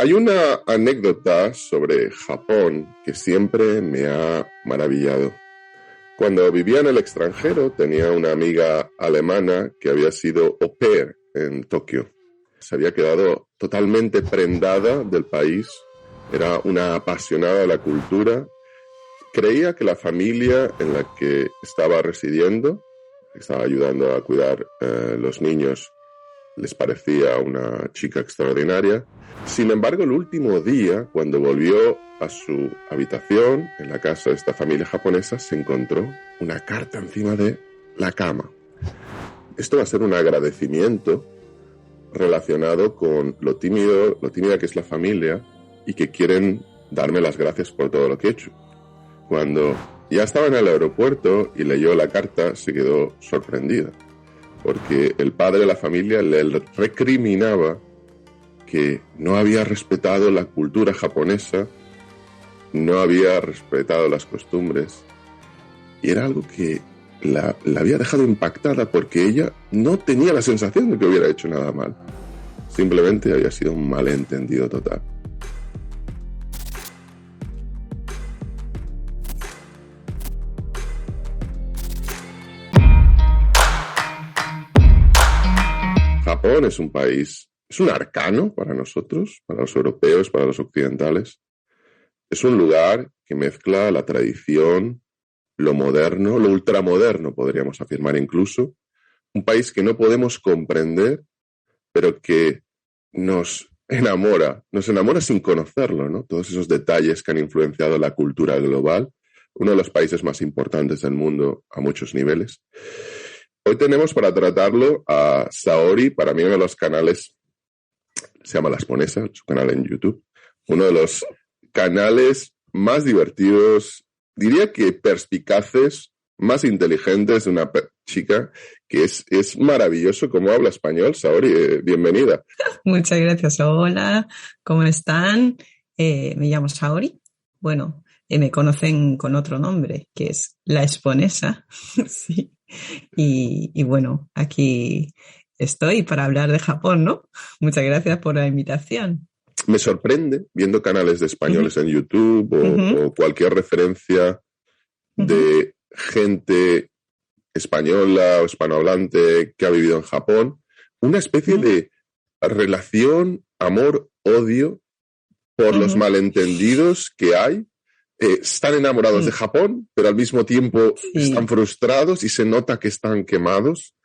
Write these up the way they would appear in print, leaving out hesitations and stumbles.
Hay una anécdota sobre Japón que siempre me ha maravillado. Cuando vivía en el extranjero tenía una amiga alemana que había sido au pair en Tokio. Se había quedado totalmente prendada del país, era una apasionada de la cultura. Creía que la familia en la que estaba residiendo, que estaba ayudando a cuidar los niños, les parecía una chica extraordinaria. Sin embargo, el último día, cuando volvió a su habitación en la casa de esta familia japonesa, se encontró una carta encima de la cama. Esto va a ser un agradecimiento relacionado con lo tímida que es la familia y que quieren darme las gracias por todo lo que he hecho. Cuando ya estaba en el aeropuerto y leyó la carta, se quedó sorprendida, porque el padre de la familia le recriminaba que no había respetado la cultura japonesa, no había respetado las costumbres, y era algo que la había dejado impactada porque ella no tenía la sensación de que hubiera hecho nada mal. Simplemente había sido un malentendido total. Japón es un país, es un arcano para nosotros, para los europeos, para los occidentales. Es un lugar que mezcla la tradición, lo moderno, lo ultramoderno, podríamos afirmar incluso. Un país que no podemos comprender, pero que nos enamora sin conocerlo, ¿no? Todos esos detalles que han influenciado la cultura global, uno de los países más importantes del mundo a muchos niveles. Hoy tenemos para tratarlo a Saori, para mí uno de los canales, se llama La Exponesa, su canal en YouTube, uno de los canales más divertidos, diría que perspicaces, más inteligentes de una chica que es maravilloso cómo habla español. Saori, bienvenida. Muchas gracias. Hola, ¿cómo están? Me llamo Saori. Bueno, me conocen con otro nombre, que es La Exponesa. Sí. Y bueno, aquí estoy para hablar de Japón, ¿no? Muchas gracias por la invitación. Me sorprende, viendo canales de españoles en YouTube o cualquier referencia de gente española o hispanohablante que ha vivido en Japón, una especie de relación, amor, odio por los malentendidos que hay. Están enamorados de Japón, pero al mismo tiempo están frustrados y se nota que están quemados.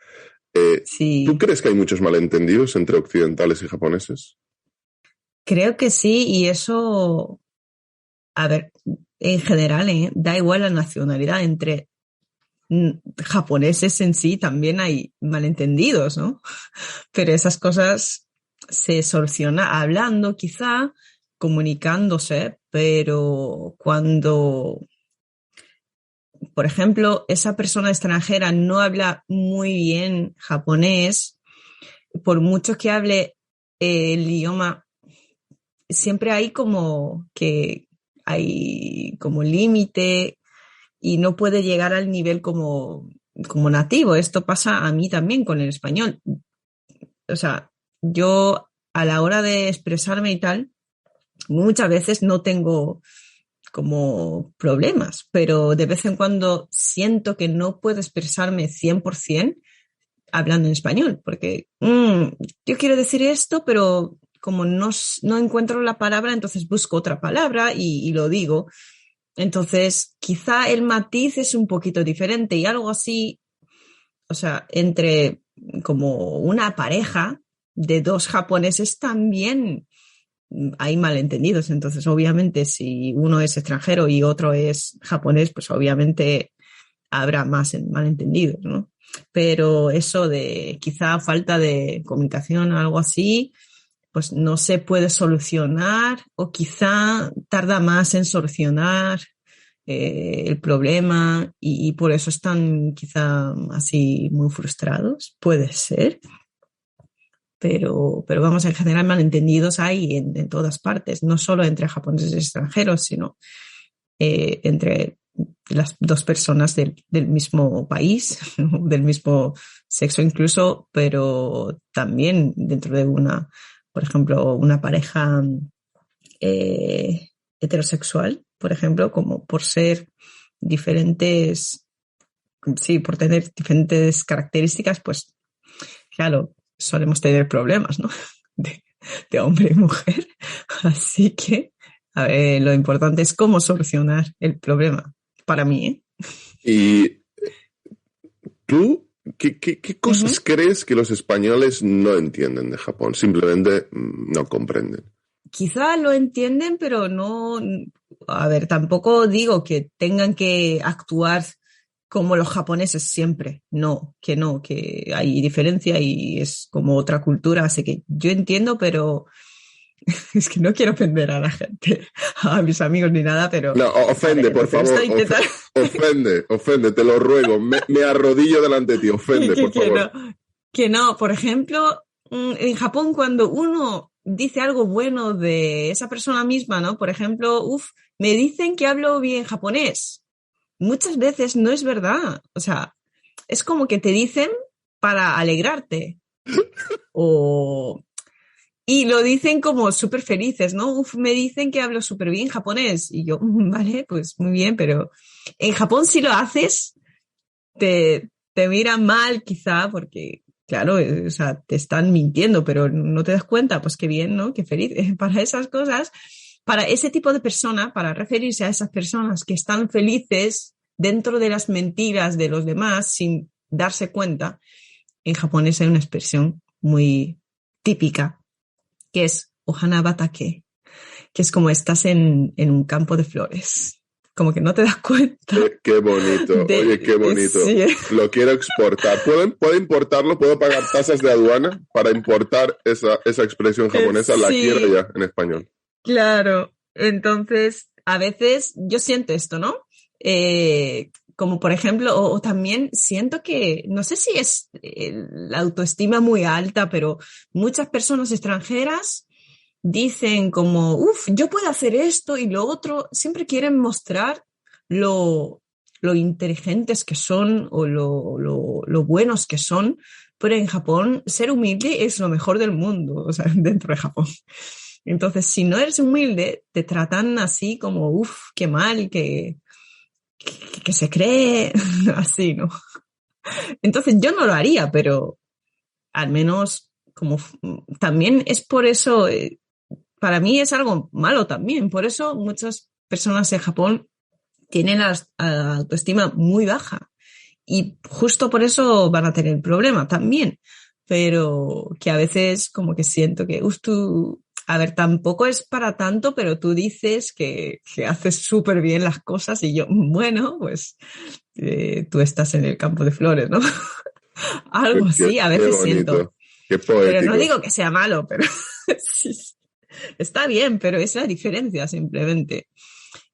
¿Tú crees que hay muchos malentendidos entre occidentales y japoneses? Creo que sí, y eso, a ver, en general, da igual la nacionalidad, entre japoneses en sí también hay malentendidos, ¿no? Pero esas cosas se solucionan hablando, quizá, comunicándose, pero cuando, por ejemplo, esa persona extranjera no habla muy bien japonés, por mucho que hable el idioma, siempre hay como que hay como límite y no puede llegar al nivel como nativo. Esto pasa a mí también con el español. O sea, yo a la hora de expresarme y tal, muchas veces no tengo como problemas, pero de vez en cuando siento que no puedo expresarme 100% hablando en español, porque yo quiero decir esto, pero como no encuentro la palabra, entonces busco otra palabra y lo digo. Entonces, quizá el matiz es un poquito diferente y algo así, o sea, entre como una pareja de dos japoneses también hay malentendidos. Entonces, obviamente, si uno es extranjero y otro es japonés, pues obviamente habrá más malentendidos, ¿no? Pero eso de quizá falta de comunicación o algo así, pues no se puede solucionar o quizá tarda más en solucionar el problema y por eso están quizá así muy frustrados, puede ser. Pero vamos, en general malentendidos hay en todas partes, no solo entre japoneses y extranjeros, sino entre las dos personas del mismo país, del mismo sexo incluso, pero también dentro de por ejemplo, una pareja heterosexual, por ejemplo, como por ser diferentes, sí, por tener diferentes características, pues claro, solemos tener problemas, ¿no? De, de hombre y mujer. Así que a ver, lo importante es cómo solucionar el problema, para mí, ¿eh? ¿Y tú qué cosas Uh-huh. crees que los españoles no entienden de Japón? Simplemente no comprenden. Quizá lo entienden, pero no, a ver, tampoco digo que tengan que actuar como los japoneses siempre. No, que hay diferencia y es como otra cultura, así que yo entiendo, pero es que no quiero ofender a la gente, a mis amigos ni nada, pero No, a ofende, ver, por lo que me favor, está intentando ofende, te lo ruego, me arrodillo delante de ti, ofende, por que favor. no, que no. Por ejemplo, en Japón cuando uno dice algo bueno de esa persona misma, ¿no? Por ejemplo, me dicen que hablo bien japonés. Muchas veces no es verdad. O sea, es como que te dicen para alegrarte. O y lo dicen como súper felices, ¿no? Me dicen que hablo súper bien japonés. Y yo, vale, pues muy bien, pero en Japón si lo haces, te miran mal quizá porque, claro, o sea, te están mintiendo, pero no te das cuenta, pues qué bien, ¿no? Qué feliz. Para esas cosas, para ese tipo de persona, para referirse a esas personas que están felices dentro de las mentiras de los demás sin darse cuenta, en japonés hay una expresión muy típica que es ohana batake, que es como estás en un campo de flores, como que no te das cuenta Qué bonito, oye, qué bonito. sí, Lo quiero exportar. ¿Puedo importarlo? ¿Puedo pagar tasas de aduana para importar esa expresión japonesa? La quiero sí, ya en español. claro. Entonces, a veces yo siento esto, ¿no? Como por ejemplo, o también siento que, no sé si es la autoestima muy alta, pero muchas personas extranjeras dicen como, yo puedo hacer esto y lo otro, siempre quieren mostrar lo, lo inteligentes que son o lo buenos que son, pero en Japón ser humilde es lo mejor del mundo, o sea, dentro de Japón. Entonces, si no eres humilde, te tratan así como, qué mal, que se cree, así, ¿no? Entonces, yo no lo haría, pero al menos como también es por eso, para mí es algo malo también. Por eso muchas personas en Japón tienen la autoestima muy baja y justo por eso van a tener el problema también. Pero que a veces como que siento que, tú, a ver, tampoco es para tanto, pero tú dices que haces súper bien las cosas y yo, bueno, pues tú estás en el campo de flores, ¿no? Algo Qué, así, a qué veces siento. bonito, qué Pero no poético. digo que sea malo, pero sí, está bien, pero es la diferencia simplemente.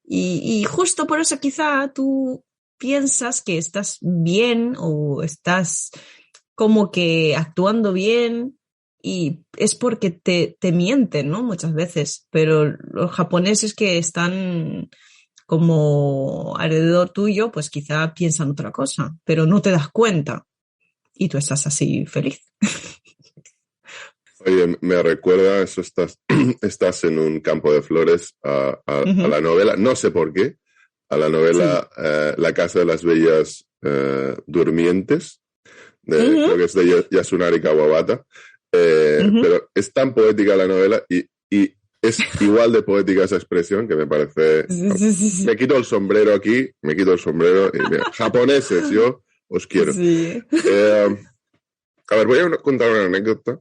Y justo por eso quizá tú piensas que estás bien o estás como que actuando bien y es porque te mienten, ¿no? Muchas veces, pero los japoneses que están como alrededor tuyo, pues quizá piensan otra cosa, pero no te das cuenta y tú estás así feliz. Oye, me recuerda, eso estás en un campo de flores a Uh-huh. la novela, no sé por qué, a la Sí. novela La Casa de las Bellas Durmientes, creo Uh-huh. que es de Yasunari Kawabata, Uh-huh. pero es tan poética la novela y es igual de poética esa expresión que me parece... Sí, sí, sí, Me sí. quito el sombrero aquí, me quito el sombrero y mira, japoneses, yo os quiero. Sí. Eh, a ver, voy a contar una anécdota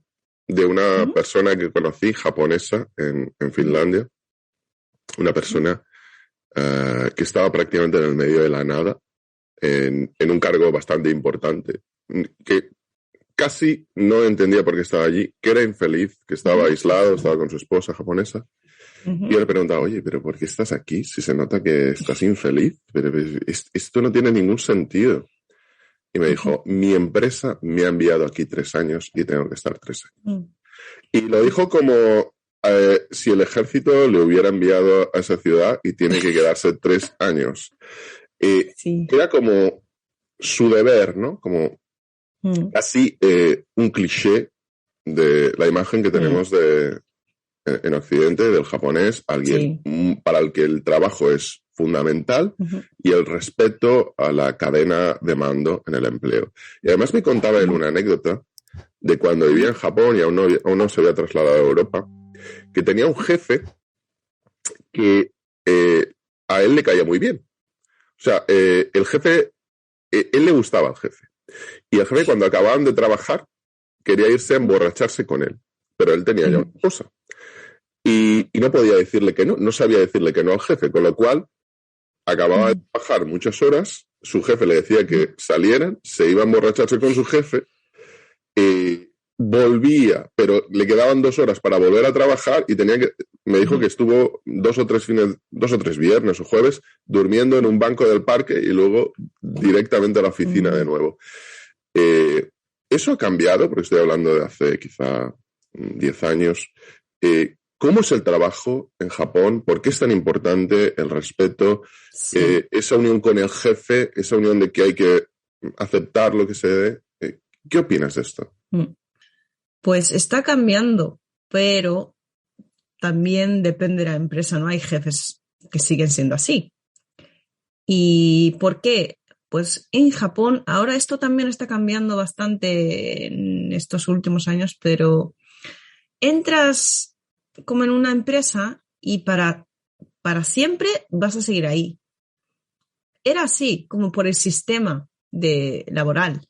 de una Uh-huh. persona que conocí japonesa en Finlandia, una persona que estaba prácticamente en el medio de la nada, en un cargo bastante importante, que casi no entendía por qué estaba allí, que era infeliz, que estaba Uh-huh. aislado, estaba con su esposa japonesa. Y Uh-huh. yo le preguntaba, oye, ¿pero por qué estás aquí? Si se nota que estás infeliz, pero esto no tiene ningún sentido. Y me Uh-huh. dijo, mi empresa me ha enviado aquí 3 años y tengo que estar 3 años. Uh-huh. Y lo dijo como si el ejército le hubiera enviado a esa ciudad y tiene que quedarse 3 años. Y Sí. era como su deber, ¿no? Como Uh-huh. casi un cliché de la imagen que Uh-huh. tenemos de en Occidente del japonés, alguien para el que el trabajo es fundamental y el respeto a la cadena de mando en el empleo. Y además me contaba él una anécdota de cuando vivía en Japón y aún no se había trasladado a Europa, que tenía un jefe que a él le caía muy bien. O sea, el jefe, él le gustaba al jefe. Y el jefe, cuando acababan de trabajar, quería irse a emborracharse con él. Pero él tenía ya una esposa. Y no podía decirle que no sabía decirle que no al jefe, con lo cual acababa de trabajar muchas horas, su jefe le decía que salieran, se iba a emborracharse con su jefe, volvía, pero le quedaban 2 horas para volver a trabajar y me dijo que estuvo 2 o 3 viernes o jueves durmiendo en un banco del parque y luego directamente a la oficina de nuevo. Eso ha cambiado, porque estoy hablando de hace quizá 10 años. ¿Cómo es el trabajo en Japón? ¿Por qué es tan importante el respeto? Sí. Esa unión con el jefe, esa unión de que hay que aceptar lo que se dé. ¿Qué opinas de esto? Pues está cambiando, pero también depende de la empresa, ¿no? Hay jefes que siguen siendo así. ¿Y por qué? Pues en Japón, ahora esto también está cambiando bastante en estos últimos años, pero entras como en una empresa y para siempre vas a seguir ahí. Era así, como por el sistema laboral.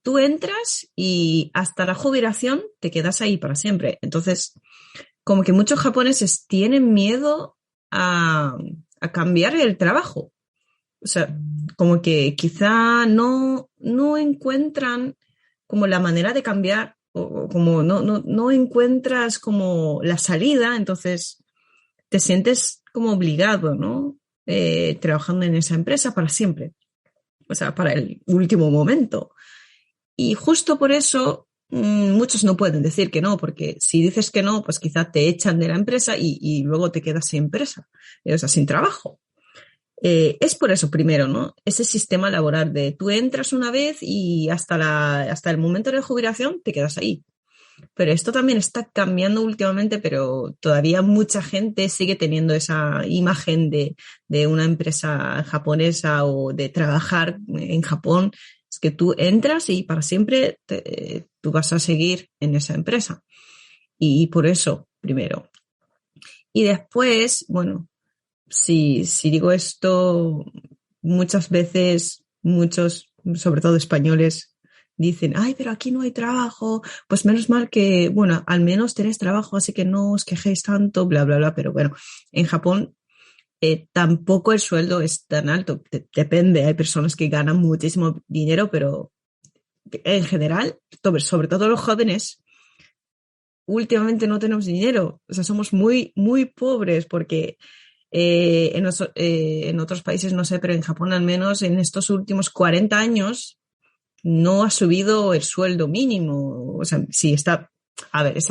Tú entras y hasta la jubilación te quedas ahí para siempre. Entonces, como que muchos japoneses tienen miedo a cambiar el trabajo. O sea, como que quizá no encuentran como la manera de cambiar, o como no encuentras como la salida, entonces te sientes como obligado, ¿no? Trabajando en esa empresa para siempre. O sea, para el último momento. Y justo por eso muchos no pueden decir que no, porque si dices que no, pues quizá te echan de la empresa y luego te quedas sin empresa, o sea, sin trabajo. Es por eso primero, ¿no? Ese sistema laboral de tú entras una vez y hasta el momento de jubilación te quedas ahí. Pero esto también está cambiando últimamente, pero todavía mucha gente sigue teniendo esa imagen de una empresa japonesa o de trabajar en Japón. Es que tú entras y para siempre tú vas a seguir en esa empresa. Y por eso, primero. Y después, bueno, si digo esto, muchas veces, muchos, sobre todo españoles, dicen, ay, pero aquí no hay trabajo, pues menos mal que, bueno, al menos tenéis trabajo, así que no os quejéis tanto, bla, bla, bla. Pero bueno, en Japón tampoco el sueldo es tan alto, depende, hay personas que ganan muchísimo dinero, pero en general, sobre todo los jóvenes, últimamente no tenemos dinero, o sea, somos muy, muy pobres porque en otros países no sé, pero en Japón al menos en estos últimos 40 años no ha subido el sueldo mínimo. O sea, sí está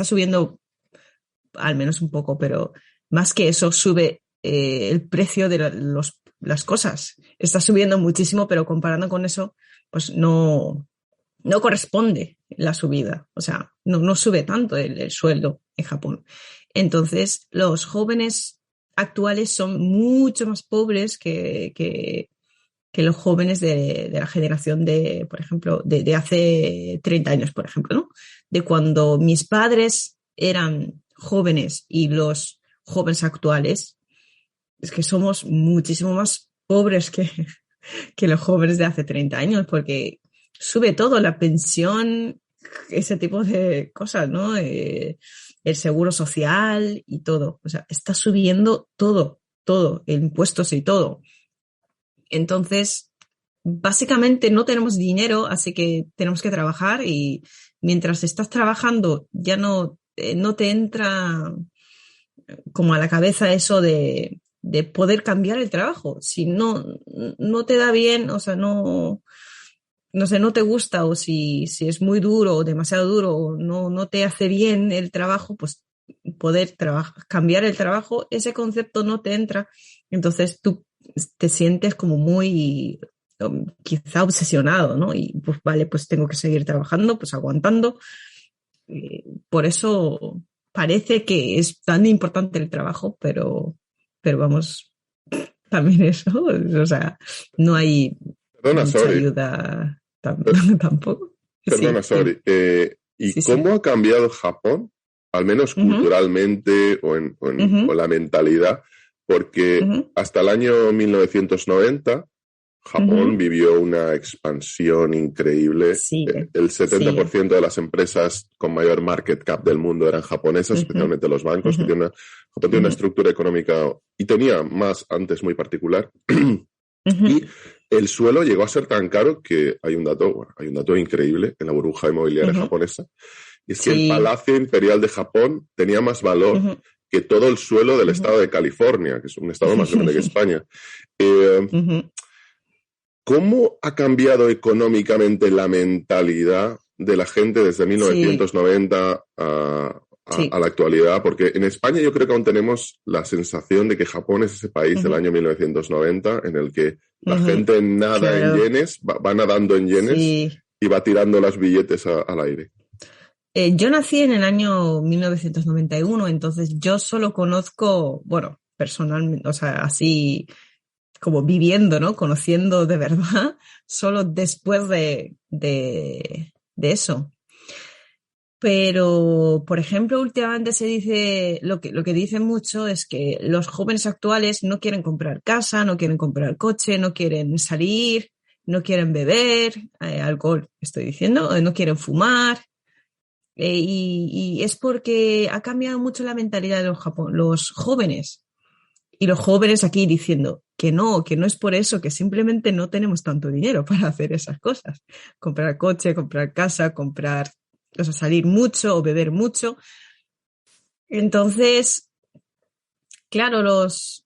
subiendo al menos un poco, pero más que eso sube el precio de las cosas. Está subiendo muchísimo, pero comparando con eso, pues no corresponde la subida. O sea, no sube tanto el sueldo en Japón. Entonces, los jóvenes actuales son mucho más pobres que los jóvenes de la generación de, por ejemplo, de hace 30 años, por ejemplo, ¿no? De cuando mis padres eran jóvenes y los jóvenes actuales, es que somos muchísimo más pobres que los jóvenes de hace 30 años, porque sube todo, la pensión, ese tipo de cosas, ¿no? El seguro social y todo. O sea, está subiendo todo, impuestos y todo. Entonces, básicamente no tenemos dinero, así que tenemos que trabajar y mientras estás trabajando ya no te entra como a la cabeza eso de poder cambiar el trabajo. Si no te da bien, o sea, no sé, no te gusta o si es muy duro o demasiado duro o no te hace bien el trabajo, pues poder cambiar el trabajo, ese concepto no te entra. Entonces tú te sientes como muy quizá obsesionado, ¿no? Y pues vale, pues tengo que seguir trabajando, pues aguantando. Por eso parece que es tan importante el trabajo, pero vamos, también eso, o sea, no hay Perdona, mucha sorry. ayuda Per- tampoco. Perdona, Sí, sí, sorry. ¿Y sí, sí. cómo ha cambiado Japón, al menos Ujú, culturalmente o ujú, la mentalidad? Porque ujú, hasta el año 1990 Japón ujú. vivió una expansión increíble. Sí, El sí. 70% de las empresas con mayor market cap del mundo eran japonesas, Ujú, especialmente los bancos, ujú, Japón tiene una ujú, estructura económica y tenía más antes muy particular. ujú, Y el suelo llegó a ser tan caro que hay un dato increíble en la burbuja inmobiliaria ujú. japonesa, y es que el Sí. Palacio Imperial de Japón tenía más valor Ujú, que todo el suelo del ujú. estado de California, que es un estado más grande que España. Eh, Ujú. ¿Cómo ha cambiado económicamente la mentalidad de la gente desde Sí, 1990 a sí. la actualidad? Porque en España yo creo que aún tenemos la sensación de que Japón es ese país del Ujú, año 1990 en el que la ujú. gente nada en Claro, yenes, va nadando en yenes sí. y va tirando las billetes al aire. Yo nací en el año 1991, entonces yo solo conozco, bueno, personalmente, o sea, así como viviendo, ¿no? Conociendo de verdad, solo después de eso. Pero, por ejemplo, últimamente se dice, lo que dicen mucho es que los jóvenes actuales no quieren comprar casa, no quieren comprar coche, no quieren salir, no quieren beber, alcohol, estoy diciendo, no quieren fumar. Y es porque ha cambiado mucho la mentalidad de los jóvenes. Y los jóvenes aquí diciendo que no es por eso, que simplemente no tenemos tanto dinero para hacer esas cosas. Comprar coche, comprar casa, comprar, o sea, salir mucho o beber mucho. Entonces, claro, los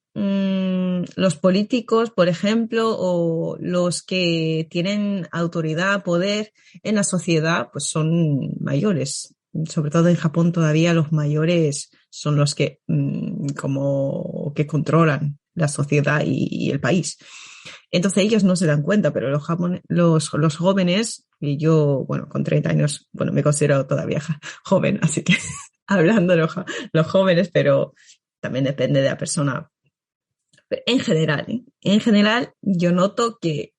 políticos, por ejemplo, o los que tienen autoridad, poder en la sociedad, pues son mayores. Sobre todo en Japón todavía los mayores son los que como que controlan la sociedad y el país. Entonces ellos no se dan cuenta, pero los jóvenes, y yo, bueno, con 30 años, bueno, me considero todavía joven, así que hablando de los jóvenes, pero también depende de la persona. Pero en general, ¿eh? En general, yo noto que,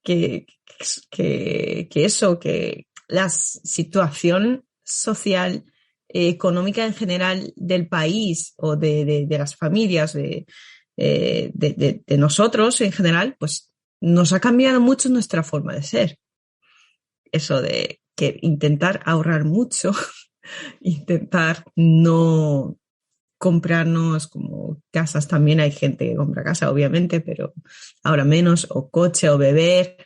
que la situación social, económica en general del país o de las familias, de nosotros en general, pues nos ha cambiado mucho nuestra forma de ser. Eso de que intentar ahorrar mucho, intentar no comprarnos como casas, también hay gente que compra casa, obviamente, pero ahora menos, o coche o beber.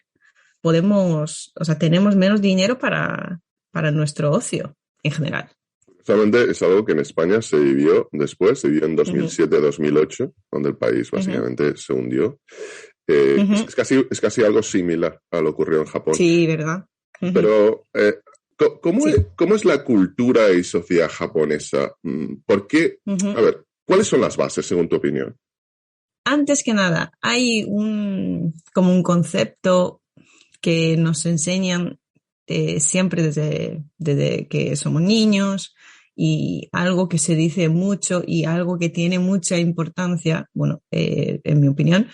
Podemos, o sea, tenemos menos dinero para nuestro ocio en general. Justamente es algo que en España se vivió en Ujú, 2007-2008, donde el país ujú, básicamente se hundió. ujú. Es casi algo similar a lo que ocurrió en Japón. Sí, ¿verdad? Ujú. Pero, Sí. ¿cómo es la cultura y sociedad japonesa? ¿Por qué? A Ujú. ver, ¿cuáles son las bases, según tu opinión? Antes que nada, hay como un concepto que nos enseñan siempre desde que somos niños, y algo que se dice mucho y algo que tiene mucha importancia, bueno, en mi opinión,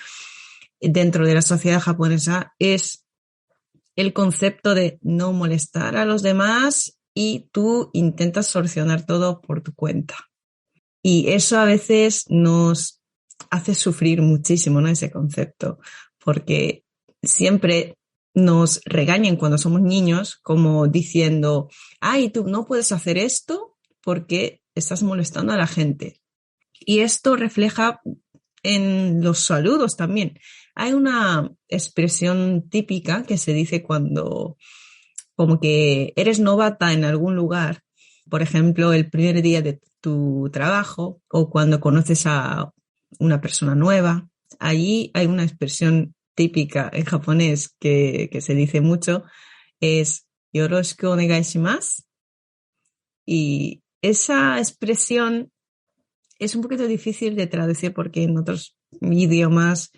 dentro de la sociedad japonesa es el concepto de no molestar a los demás y tú intentas solucionar todo por tu cuenta. Y eso a veces nos hace sufrir muchísimo, ¿no? Ese concepto, porque siempre nos regañan cuando somos niños, como diciendo, ay, tú no puedes hacer esto porque estás molestando a la gente. Y esto refleja en los saludos también. Hay una expresión típica que se dice cuando como que eres novata en algún lugar, por ejemplo, el primer día de tu trabajo o cuando conoces a una persona nueva. Allí hay una expresión típica en japonés que se dice mucho, es yoroshiku onegai shimasu. Y esa expresión es un poquito difícil de traducir porque en otros idiomas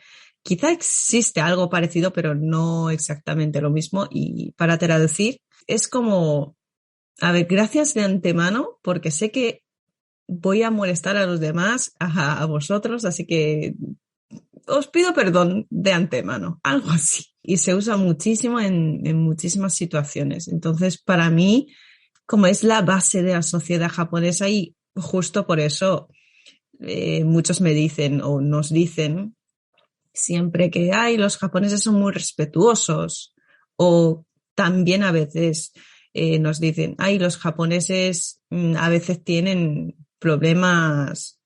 quizá existe algo parecido, pero no exactamente lo mismo. Y para traducir es como, a ver, gracias de antemano porque sé que voy a molestar a los demás, a vosotros, así que os pido perdón de antemano, algo así. Y se usa muchísimo en muchísimas situaciones. Entonces, para mí, como es la base de la sociedad japonesa y justo por eso muchos me dicen o nos dicen siempre que los japoneses son muy respetuosos, o también a veces nos dicen, los japoneses a veces tienen problemas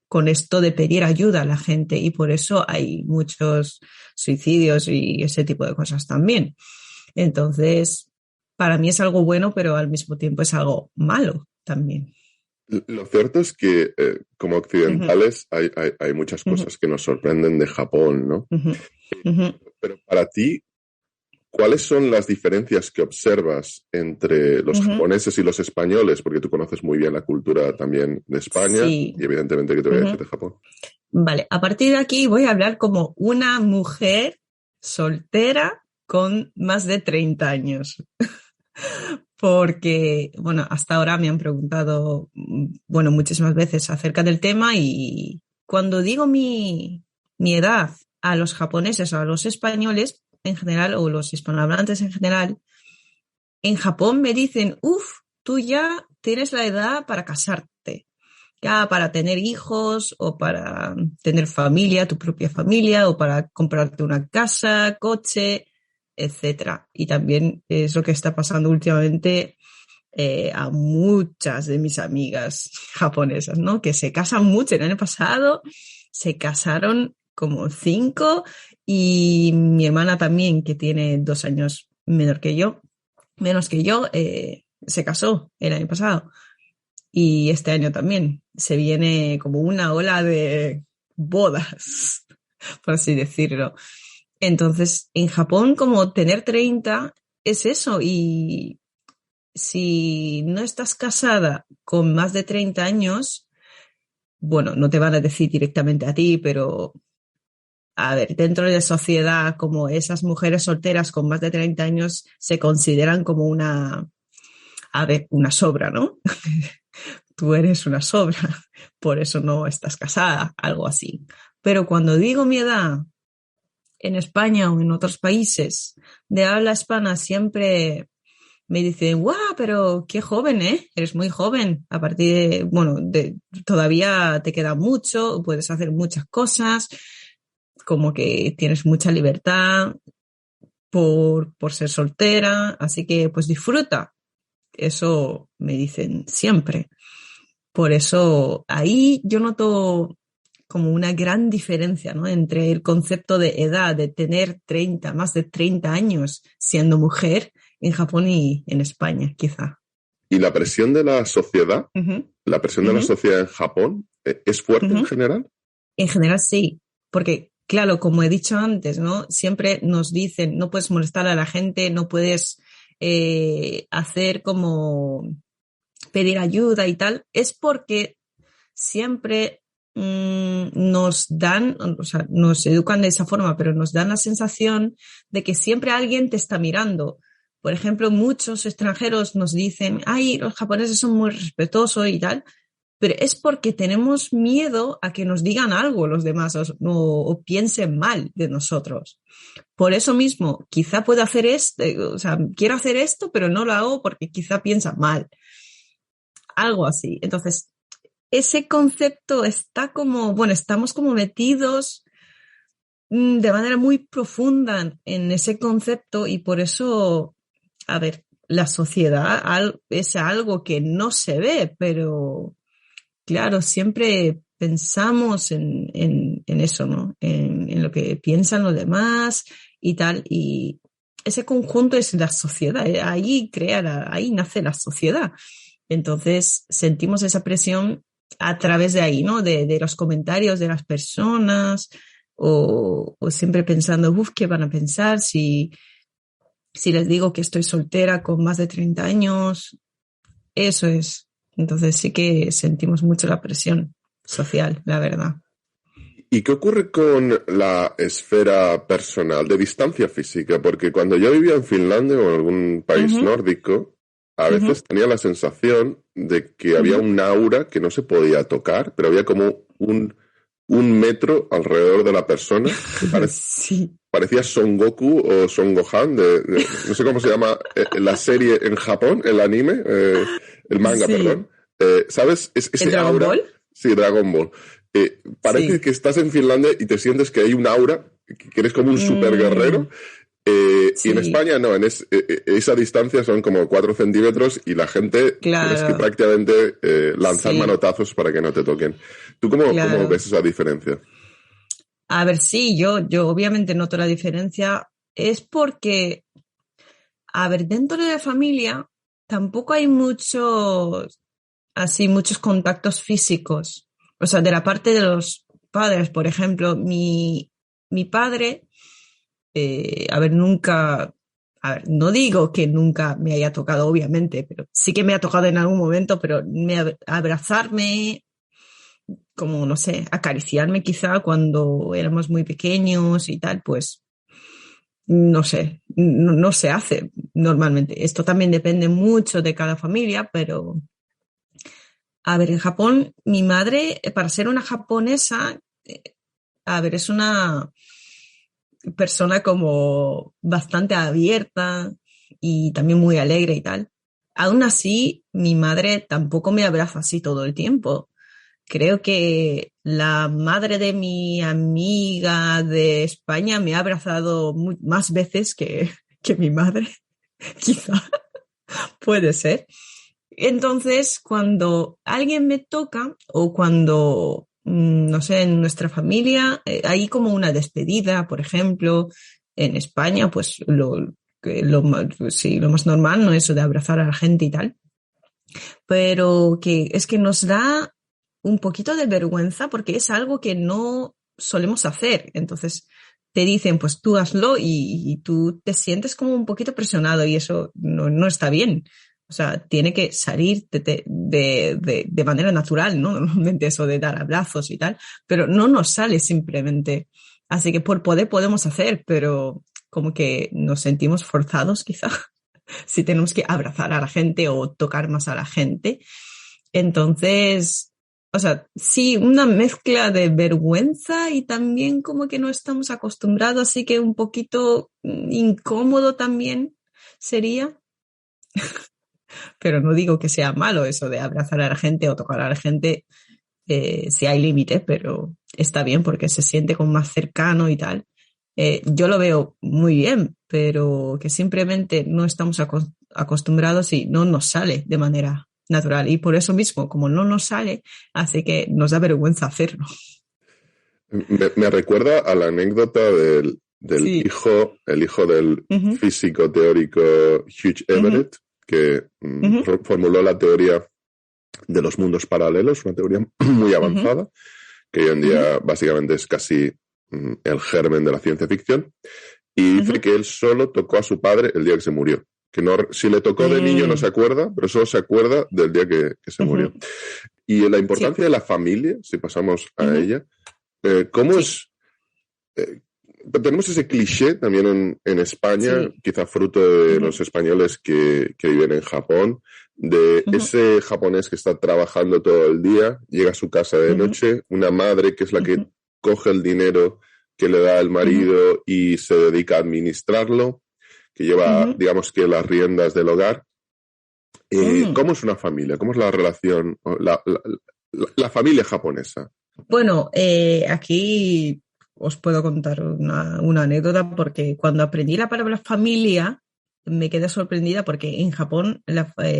con esto de pedir ayuda a la gente y por eso hay muchos suicidios y ese tipo de cosas también. Entonces, para mí es algo bueno, pero al mismo tiempo es algo malo también. Lo cierto es que como occidentales hay muchas cosas que nos sorprenden de Japón, ¿no? Pero para ti, ¿cuáles son las diferencias que observas entre los japoneses y los españoles? Porque tú conoces muy bien la cultura también de España y evidentemente que te voy a decir de Japón. Vale, a partir de aquí voy a hablar como una mujer soltera con más de 30 años. Porque, bueno, hasta ahora me han preguntado, bueno, muchísimas veces acerca del tema y cuando digo mi edad a los japoneses o a los españoles en general o los hispanohablantes en general, en Japón me dicen, tú ya tienes la edad para casarte, ya para tener hijos o para tener familia, tu propia familia o para comprarte una casa, coche, etcétera. Y también es lo que está pasando últimamente a muchas de mis amigas japonesas, ¿no? Que se casan mucho. El año pasado se casaron como 5 y mi hermana también, que tiene 2 años menos que yo, se casó el año pasado. Y este año también se viene como una ola de bodas, por así decirlo. Entonces, en Japón, como tener 30 es eso. Y si no estás casada con más de 30 años, bueno, no te van a decir directamente a ti, pero a ver, dentro de la sociedad, como esas mujeres solteras con más de 30 años se consideran como una sobra, ¿no? Tú eres una sobra, por eso no estás casada, algo así. Pero cuando digo mi edad, en España o en otros países de habla hispana, siempre me dicen, ¡guau! Pero qué joven, ¿eh? Eres muy joven. A partir todavía te queda mucho, puedes hacer muchas cosas, como que tienes mucha libertad por ser soltera, así que pues disfruta. Eso me dicen siempre. Por eso ahí yo noto como una gran diferencia, ¿no? Entre el concepto de edad, de tener más de 30 años siendo mujer en Japón y en España, quizá. ¿Y la presión de la sociedad, la presión de la sociedad en Japón, es fuerte en general? En general sí, porque claro, como he dicho antes, ¿no? Siempre nos dicen, no puedes molestar a la gente, no puedes hacer como pedir ayuda y tal. Es porque siempre nos dan, o sea, nos educan de esa forma, pero nos dan la sensación de que siempre alguien te está mirando. Por ejemplo, muchos extranjeros nos dicen, los japoneses son muy respetuosos y tal, pero es porque tenemos miedo a que nos digan algo los demás o piensen mal de nosotros. Por eso mismo, quizá puedo hacer esto, o sea, quiero hacer esto, pero no lo hago porque quizá piensa mal. Algo así. Entonces, ese concepto está como, bueno, estamos como metidos de manera muy profunda en ese concepto y por eso, a ver, la sociedad es algo que no se ve, pero claro, siempre pensamos en eso, ¿no? En lo que piensan los demás y tal, y ese conjunto es la sociedad, ahí nace la sociedad. Entonces sentimos esa presión a través de ahí, ¿no? De los comentarios de las personas o siempre pensando, ¿qué van a pensar si les digo que estoy soltera con más de 30 años? Eso es. Entonces sí que sentimos mucho la presión social, la verdad. ¿Y qué ocurre con la esfera personal, de distancia física? Porque cuando yo vivía en Finlandia o en algún país nórdico, a Ujú. veces tenía la sensación de que había un aura que no se podía tocar, pero había como un metro alrededor de la persona que Sí, parecía Son Goku o Son Gohan, no sé cómo se llama la serie en Japón, el anime, el manga, sí. perdón. ¿Sabes? ¿El Ese Dragon aura, Ball? sí, Dragon Ball. Parece Sí. que estás en Finlandia y te sientes que hay un aura, que eres como un super guerrero. Mm, Y en sí, España no, esa distancia son como 4 centímetros y la gente tienes que claro, prácticamente lanzar sí, manotazos para que no te toquen. ¿Tú cómo claro. ves esa diferencia? A ver, sí, yo obviamente noto la diferencia. Es porque, a ver, dentro de la familia tampoco hay muchos contactos físicos. O sea, de la parte de los padres, por ejemplo, mi padre, a ver, nunca, a ver, no digo que nunca me haya tocado, obviamente, pero sí que me ha tocado en algún momento, pero abrazarme, como, no sé, acariciarme quizá cuando éramos muy pequeños y tal, pues no sé, no se hace normalmente. Esto también depende mucho de cada familia, pero a ver, en Japón, mi madre, para ser una japonesa, a ver, es una persona como bastante abierta y también muy alegre y tal. Aún así, mi madre tampoco me abraza así todo el tiempo. Creo que la madre de mi amiga de España me ha abrazado más veces que mi madre, quizá puede ser. Entonces, cuando alguien me toca o cuando, no sé, en nuestra familia hay como una despedida, por ejemplo, en España, pues sí, lo más normal, ¿no? Eso de abrazar a la gente y tal, pero que es que nos da un poquito de vergüenza porque es algo que no solemos hacer. Entonces te dicen, pues tú hazlo y tú te sientes como un poquito presionado y eso no está bien. O sea, tiene que salir de manera natural, ¿no? Normalmente eso de dar abrazos y tal, pero no nos sale simplemente. Así que por poder podemos hacer, pero como que nos sentimos forzados quizá si tenemos que abrazar a la gente o tocar más a la gente. Entonces, o sea, sí, una mezcla de vergüenza y también como que no estamos acostumbrados, así que un poquito incómodo también sería, pero no digo que sea malo eso de abrazar a la gente o tocar a la gente, si hay límites, pero está bien porque se siente como más cercano y tal. Yo lo veo muy bien, pero que simplemente no estamos acostumbrados y no nos sale de manera natural. Y por eso mismo, como no nos sale, hace que nos da vergüenza hacerlo. Me recuerda a la anécdota del Sí. hijo, el hijo del Ujú, físico teórico Hugh ujú, Everett, que ujú, formuló la teoría de los mundos paralelos, una teoría muy ujú, avanzada, que hoy en ujú, día básicamente es casi el germen de la ciencia ficción, y dice ujú. que él solo tocó a su padre el día que se murió. Que no, si le tocó de niño no se Mm, acuerda, pero solo se acuerda del día que se murió. ujú. Y la Sí. importancia de la familia, si pasamos a Ujú. ella, ¿cómo Sí. es? eh, Tenemos ese cliché también en España, Sí. quizá fruto de Ujú, los españoles que viven en Japón, de ujú, ese japonés que está trabajando todo el día, llega a su casa de ujú, noche, una madre que es la que ujú, coge el dinero que le da el ujú, marido y se dedica a administrarlo, que lleva, ujú. digamos que las riendas del hogar. Mm. ¿Cómo es una familia? ¿Cómo es la relación, la familia japonesa? Bueno, aquí os puedo contar una anécdota porque cuando aprendí la palabra familia me quedé sorprendida porque en Japón,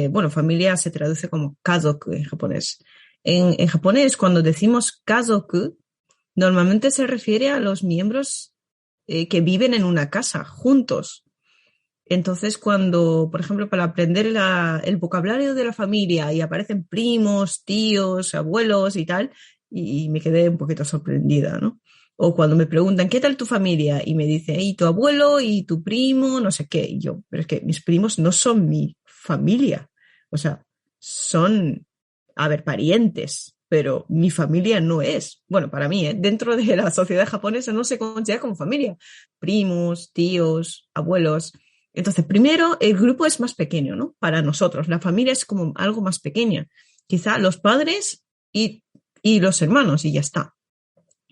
bueno, familia se traduce como kazoku en japonés. En japonés, cuando decimos kazoku, normalmente se refiere a los miembros que viven en una casa juntos. Entonces, cuando, por ejemplo, para aprender el vocabulario de la familia y aparecen primos, tíos, abuelos y tal, y me quedé un poquito sorprendida, ¿no? O cuando me preguntan, ¿qué tal tu familia? Y me dicen, y tu abuelo y tu primo, no sé qué. Y yo, pero es que mis primos no son mi familia. O sea, son, a ver, parientes, pero mi familia no es. Bueno, para mí, ¿eh? Dentro de la sociedad japonesa no se considera como familia. Primos, tíos, abuelos. Entonces, primero, el grupo es más pequeño, ¿no? Para nosotros, la familia es como algo más pequeña. Quizá los padres y los hermanos y ya está.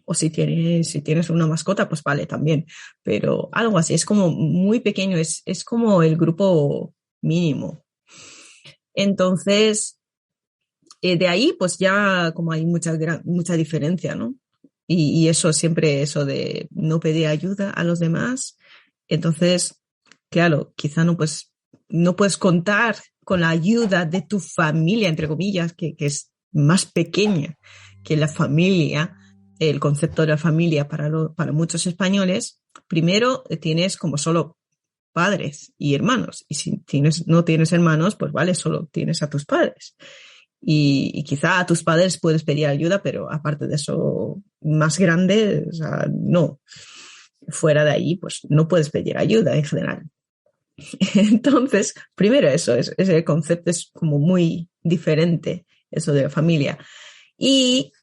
O si tienes una mascota, pues vale también. Pero algo así, es como muy pequeño, es como el grupo mínimo. Entonces, de ahí, pues ya como hay mucha diferencia, ¿no? Y eso siempre, eso de no pedir ayuda a los demás. Entonces, claro, quizá no puedes contar con la ayuda de tu familia, entre comillas, que es más pequeña que la familia, el concepto de la familia para muchos españoles. Primero tienes como solo padres y hermanos. Y si no tienes hermanos, pues vale, solo tienes a tus padres. Y quizá a tus padres puedes pedir ayuda, pero aparte de eso, más grande, o sea, no. Fuera de ahí, pues no puedes pedir ayuda en general. Entonces, primero eso, ese concepto es como muy diferente, eso de la familia. Y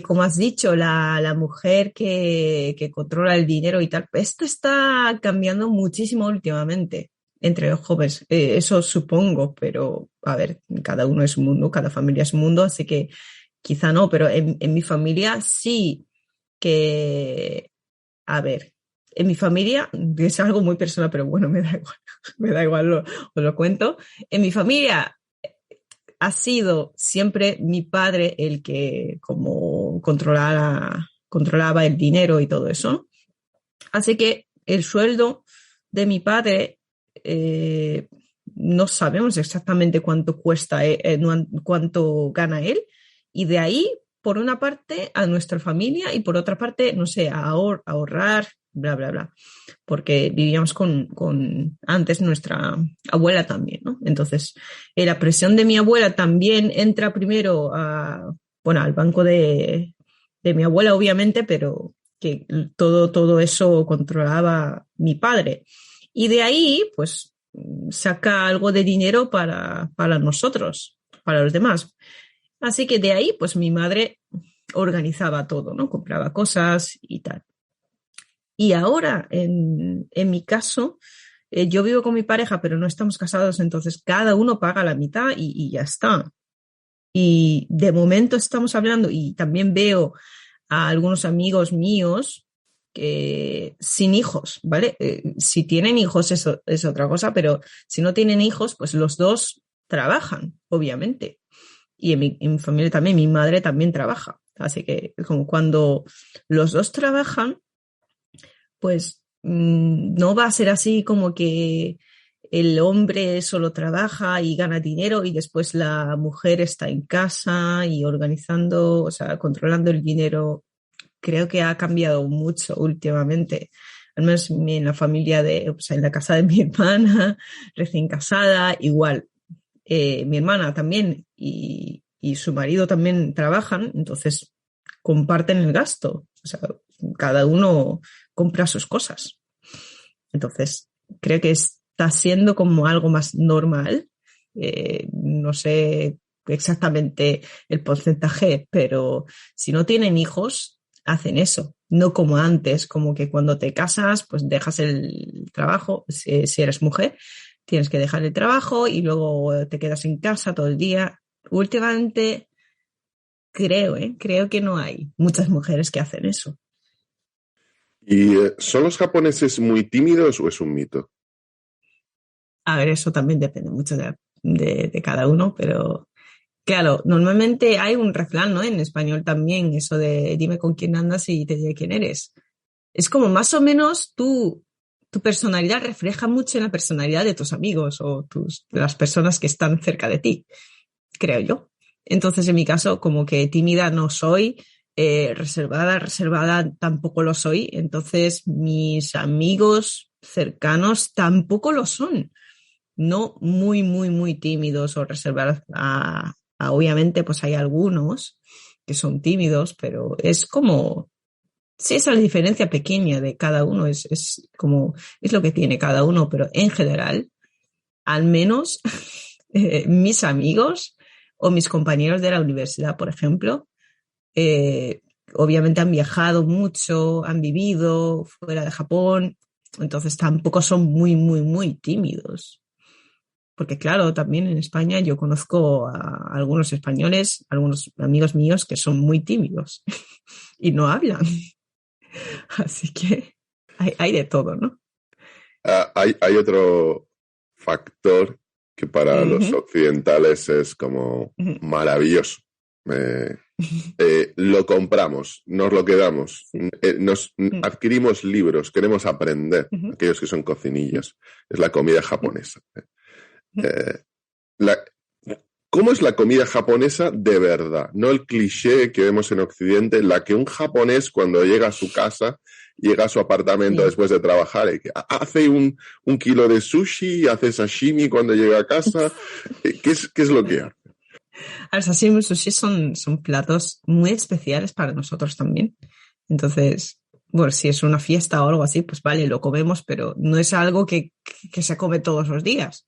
como has dicho, la mujer que controla el dinero y tal, esto está cambiando muchísimo últimamente entre los jóvenes. Eso supongo, pero a ver, cada uno es un mundo, cada familia es un mundo, así que quizá no, pero en mi familia sí que, a ver, en mi familia, es algo muy personal, pero bueno, me da igual, me da igual, os lo cuento. En mi familia ha sido siempre mi padre el que como controlaba el dinero y todo eso. Así que el sueldo de mi padre no sabemos exactamente cuánto cuesta, cuánto gana él. Y de ahí, por una parte, a nuestra familia y por otra parte, no sé, a ahorrar, bla, bla, bla. Porque vivíamos con antes nuestra abuela también, ¿no? Entonces, la presión de mi abuela también entra primero al banco de mi abuela, obviamente, pero que todo eso controlaba mi padre. Y de ahí, pues, saca algo de dinero para nosotros, para los demás. Así que de ahí, pues, mi madre organizaba todo, ¿no? Compraba cosas y tal. Y ahora, en mi caso, yo vivo con mi pareja, pero no estamos casados, entonces cada uno paga la mitad y ya está. Y de momento estamos hablando, y también veo a algunos amigos míos que sin hijos, ¿vale? Si tienen hijos, eso es otra cosa, pero si no tienen hijos, pues los dos trabajan, obviamente. Y en mi familia también, mi madre también trabaja. Así que como cuando los dos trabajan, pues no va a ser así como que el hombre solo trabaja y gana dinero y después la mujer está en casa y organizando, o sea, controlando el dinero. Creo que ha cambiado mucho últimamente. Al menos en la familia o sea, en la casa de mi hermana, recién casada, igual. Mi hermana también y su marido también trabajan, entonces comparten el gasto. O sea, cada uno compra sus cosas. Entonces, creo que está siendo como algo más normal. No sé exactamente el porcentaje, pero si no tienen hijos, hacen eso. No como antes, como que cuando te casas, pues dejas el trabajo, si eres mujer, tienes que dejar el trabajo y luego te quedas en casa todo el día. Últimamente, creo que no hay muchas mujeres que hacen eso. ¿Y son los japoneses muy tímidos o es un mito? A ver, eso también depende mucho de cada uno, pero claro, normalmente hay un refrán, ¿no? En español también, eso de dime con quién andas y te diré quién eres. Es como más o menos tu personalidad refleja mucho en la personalidad de tus amigos o las personas que están cerca de ti, creo yo. Entonces, en mi caso, como que tímida no soy, reservada tampoco lo soy. Entonces, mis amigos cercanos tampoco lo son. No muy, muy, muy tímidos o reservados. Obviamente, pues hay algunos que son tímidos, pero es como, sí, esa es la diferencia pequeña de cada uno, es como, es lo que tiene cada uno, pero en general, al menos mis amigos o mis compañeros de la universidad, por ejemplo, obviamente han viajado mucho, han vivido fuera de Japón Entonces tampoco son muy, muy, muy tímidos. Porque claro, también en España yo conozco a algunos españoles, algunos amigos míos que son muy tímidos y no hablan. Así que hay de todo, ¿no? Hay otro factor que para los Uh-huh, occidentales es como uh-huh. maravilloso. Lo compramos, nos lo quedamos, Sí. nos adquirimos libros, queremos aprender, Uh-huh, aquellos que son cocinillas, es la comida japonesa. uh-huh. Eh, la, ¿Cómo es la comida japonesa de verdad? No el cliché que vemos en Occidente, la que un japonés cuando llega a su casa, llega a su apartamento Sí. después de trabajar, y que hace un kilo de sushi, hace sashimi cuando llega a casa. ¿Qué es lo que hace? Al sashimi y sushi son platos muy especiales para nosotros también. Entonces, bueno, si es una fiesta o algo así, pues vale, lo comemos, pero no es algo que se come todos los días.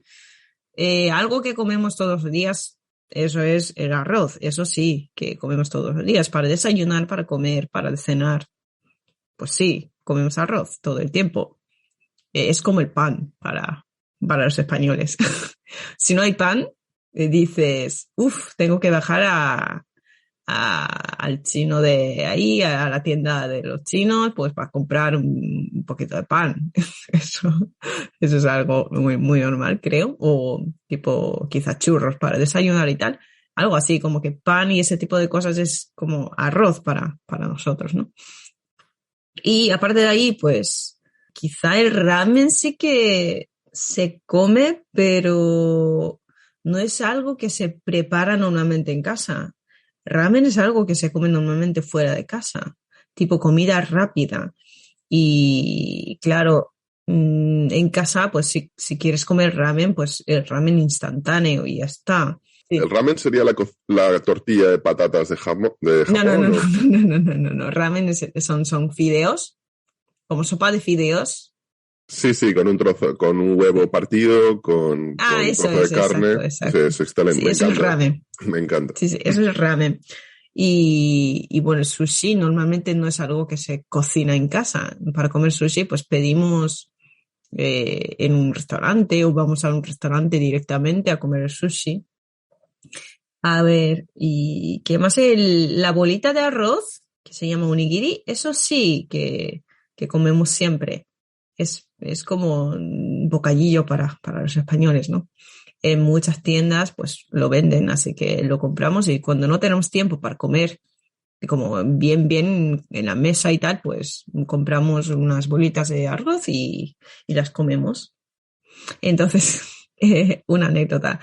Algo que comemos todos los días, eso es el arroz. Eso sí, que comemos todos los días. Para desayunar, para comer, para cenar. Pues sí, comemos arroz todo el tiempo. Es como el pan para los españoles. Si no hay pan, dices, uff, tengo que bajar al chino de ahí, a la tienda de los chinos, pues para comprar un poquito de pan. Eso, eso es algo muy, muy normal, creo. O tipo, quizás churros para desayunar y tal. Algo así, como que pan y ese tipo de cosas es como arroz para nosotros, ¿no? Y aparte de ahí, pues quizá el ramen sí que se come, pero no es algo que se prepara normalmente en casa. Ramen es algo que se come normalmente fuera de casa, tipo comida rápida. Y claro, en casa, pues si quieres comer ramen, pues el ramen instantáneo y ya está. ¿El Sí. ramen sería la tortilla de patatas de No, no, no, Japón? no, ¿O? no, no, no, no, no. Ramen son fideos, como sopa de fideos. Sí, sí, con un trozo, con un huevo partido, con Ah, un eso trozo de es, exacto, carne. Sí, exacto. es excelente, Sí, me eso es encanta. ramen. Me encanta. Sí, sí, eso es ramen. Y bueno, el sushi normalmente no es algo que se cocina en casa. Para comer sushi, pues pedimos en un restaurante o vamos a un restaurante directamente a comer el sushi. A ver, ¿y qué más? La bolita de arroz, que se llama onigiri, eso sí que comemos siempre. Es como un bocadillo para los españoles, ¿no? En muchas tiendas pues lo venden, así que lo compramos y cuando no tenemos tiempo para comer como bien, bien en la mesa y tal, pues compramos unas bolitas de arroz y las comemos. Entonces, una anécdota.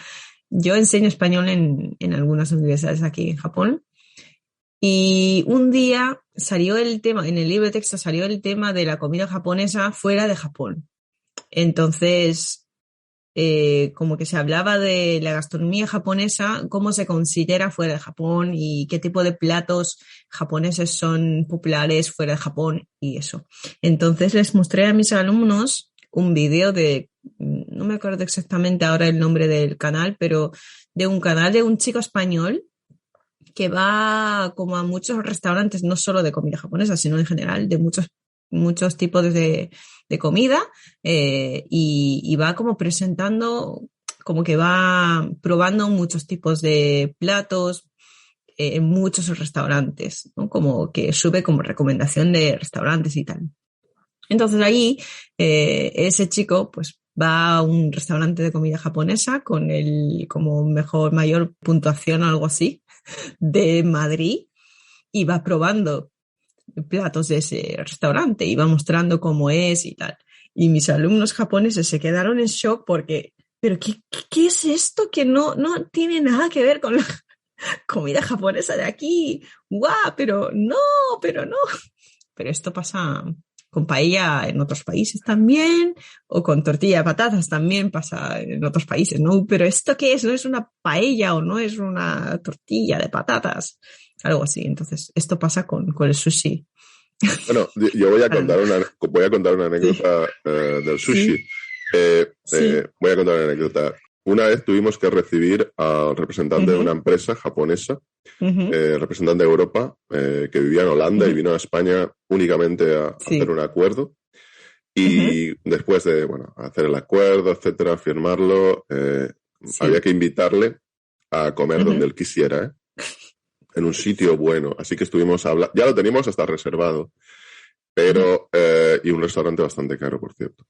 Yo enseño español en algunas universidades aquí en Japón y un día salió el tema, en el libro de texto salió el tema de la comida japonesa fuera de Japón. Entonces, como que se hablaba de la gastronomía japonesa, cómo se considera fuera de Japón y qué tipo de platos japoneses son populares fuera de Japón y eso. Entonces les mostré a mis alumnos un vídeo no me acuerdo exactamente ahora el nombre del canal, pero de un canal de un chico español que va como a muchos restaurantes, no solo de comida japonesa, sino en general de muchos tipos de comida y va como presentando, como que va probando muchos tipos de platos en muchos restaurantes, ¿no? Como que sube como recomendación de restaurantes y tal. Entonces ahí ese chico pues va a un restaurante de comida japonesa con el como mayor puntuación o algo así de Madrid y va probando platos de ese restaurante y va mostrando cómo es y tal. Y mis alumnos japoneses se quedaron en shock porque, ¿pero qué es esto que no tiene nada que ver con la comida japonesa de aquí? ¡Guau! Pero no. Pero esto pasa con paella en otros países también, o con tortilla de patatas también pasa en otros países, ¿no? Pero ¿esto qué es? ¿No es una paella o no es una tortilla de patatas? Algo así. Entonces, esto pasa con el sushi. Bueno, yo voy a contar una Sí, anécdota del sushi. sí, sí. Voy a contar una anécdota. Una vez tuvimos que recibir al representante de una Uh-huh, empresa japonesa, uh-huh, representante de Europa, que vivía en Holanda y uh-huh. vino a España únicamente a hacer Sí. un acuerdo. Ujú, Y después de, bueno, hacer el acuerdo, etcétera, firmarlo, había sí. que invitarle a comer donde Ujú, él quisiera, ¿eh? En un sitio bueno. Así que estuvimos hablando, ya lo teníamos hasta reservado, ujú, pero, y un restaurante bastante caro, por cierto.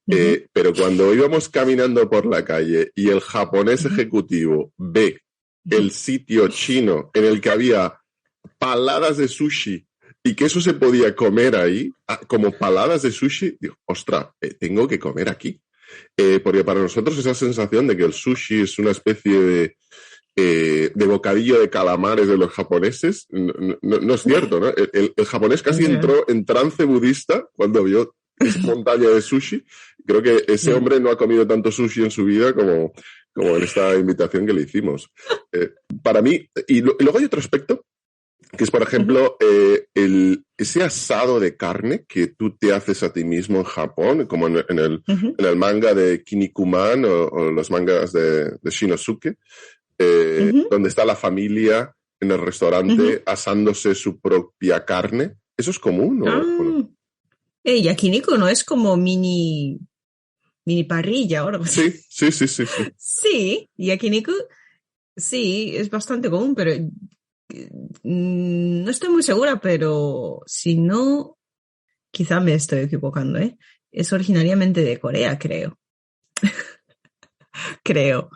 ujú, Pero cuando íbamos caminando por la calle y el japonés ujú, ejecutivo ve el ujú. sitio chino en el que había paladas de sushi y que eso se podía comer ahí, como paladas de sushi, digo, ostras, tengo que comer aquí. Porque para nosotros esa sensación de que el sushi es una especie de bocadillo de calamares de los japoneses, no es cierto, ¿no? El japonés casi Ya, entró en trance budista cuando vio esa montaña de sushi. Creo que ese sí. hombre no ha comido tanto sushi en su vida como en esta invitación que le hicimos. Eh, para mí, y luego hay otro aspecto que es, por Ujú, ejemplo, ese asado de carne que tú te haces a ti mismo en Japón, como ujú, en el manga de Kinnikuman o los mangas de Shinosuke, ujú, donde está la familia en el ujú. restaurante asándose su propia carne. ¿Eso es común o no? Ah, yakiniku no es como mini parrilla o algo así. Sí, sí, sí, sí, sí. Sí, yakiniku, sí, es bastante común, pero no estoy muy segura, pero si no, quizá me estoy equivocando, ¿eh? Es originariamente de Corea, creo. Creo.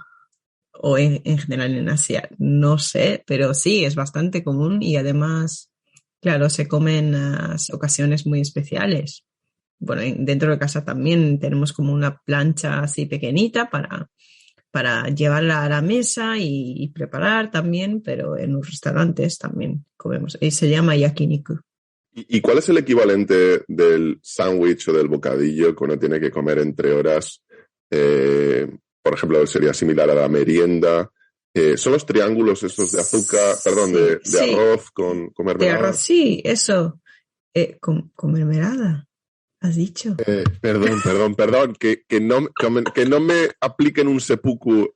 O en general en Asia, no sé, pero sí, es bastante común y además, claro, se come en las ocasiones muy especiales. Bueno, dentro de casa también tenemos como una plancha así pequeñita para llevarla a la mesa y preparar también, pero en los restaurantes también comemos. Y se llama yakiniku. ¿Y cuál es el equivalente del sándwich o del bocadillo que uno tiene que comer entre horas? Por ejemplo, sería similar a la merienda. ¿Son los triángulos esos de azúcar, perdón, Sí, de sí, arroz con de arroz, mermelada? sí, eso. Con mermelada, has dicho. Perdón, que no me apliquen un seppuku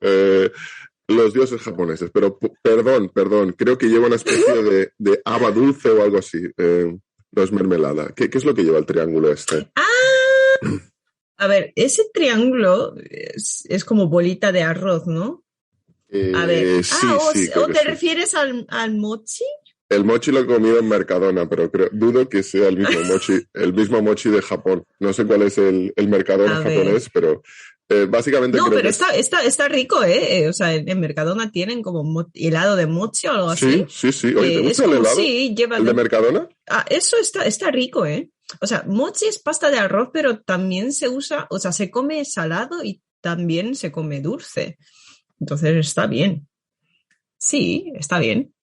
los dioses japoneses, pero perdón, creo que lleva una especie de haba dulce o algo así. No es mermelada. ¿Qué es lo que lleva el triángulo este? Ah, a ver, ese triángulo es como bolita de arroz, ¿no? A ver, Sí, sí, creo o que te sí. refieres al mochi. El mochi lo he comido en Mercadona, pero dudo que sea el mismo mochi de Japón. No sé cuál es el Mercadona A ver, japonés, pero básicamente no, creo pero que es. está rico, ¿eh? O sea, en Mercadona tienen como helado de mochi o algo Sí, así. sí, sí. Oye, ¿te Es gusta el como helado? si lleva ¿El de Mercadona? Eso está rico, ¿eh? O sea, mochi es pasta de arroz, pero también se usa, o sea, se come salado y también se come dulce. Entonces está bien. Sí, está bien.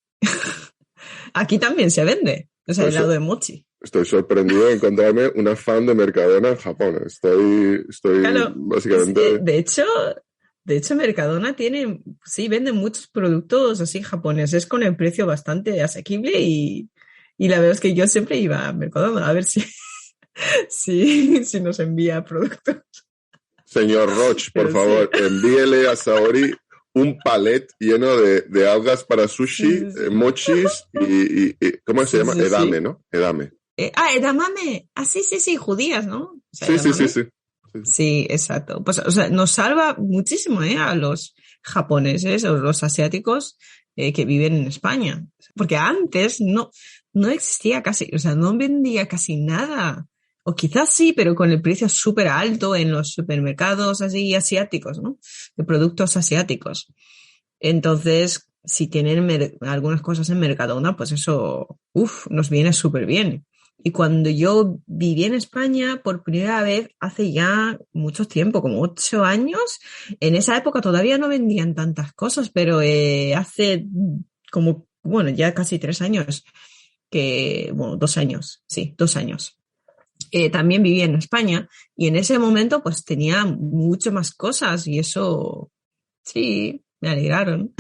Aquí también se vende, o sea, Estoy, helado so- de mochi. estoy sorprendido de encontrarme una fan de Mercadona en Japón. Estoy Claro, básicamente. de hecho, Mercadona tiene, sí, vende muchos productos así japoneses con el precio bastante asequible y la verdad es que yo siempre iba a Mercadona a ver si nos envía productos. Señor Roch, por Pero sí, favor, envíele a Saori un palet lleno de algas para sí, sushi, sí, sí. mochis ¿cómo se Sí, llama? sí, Edame, sí. ¿no? Edame. Edamame. Ah, sí, sí, sí, judías, ¿no? O sea, Sí, sí, sí, edamame. sí. Sí, sí. Sí, exacto. Pues, o sea, nos salva muchísimo, a los japoneses o los asiáticos que viven en España. Porque antes no existía casi, o sea, no vendía casi nada. O quizás sí, pero con el precio súper alto en los supermercados así asiáticos, ¿no? De productos asiáticos. Entonces, si tienen algunas cosas en Mercadona, pues eso, nos viene súper bien. Y cuando yo viví en España por primera vez hace ya mucho tiempo, como 8 años, en esa época todavía no vendían tantas cosas, pero hace como, bueno, ya casi 3 años, bueno, 2 años, sí, 2 años. También viví en España y en ese momento pues tenía mucho más cosas y eso, sí, me alegraron.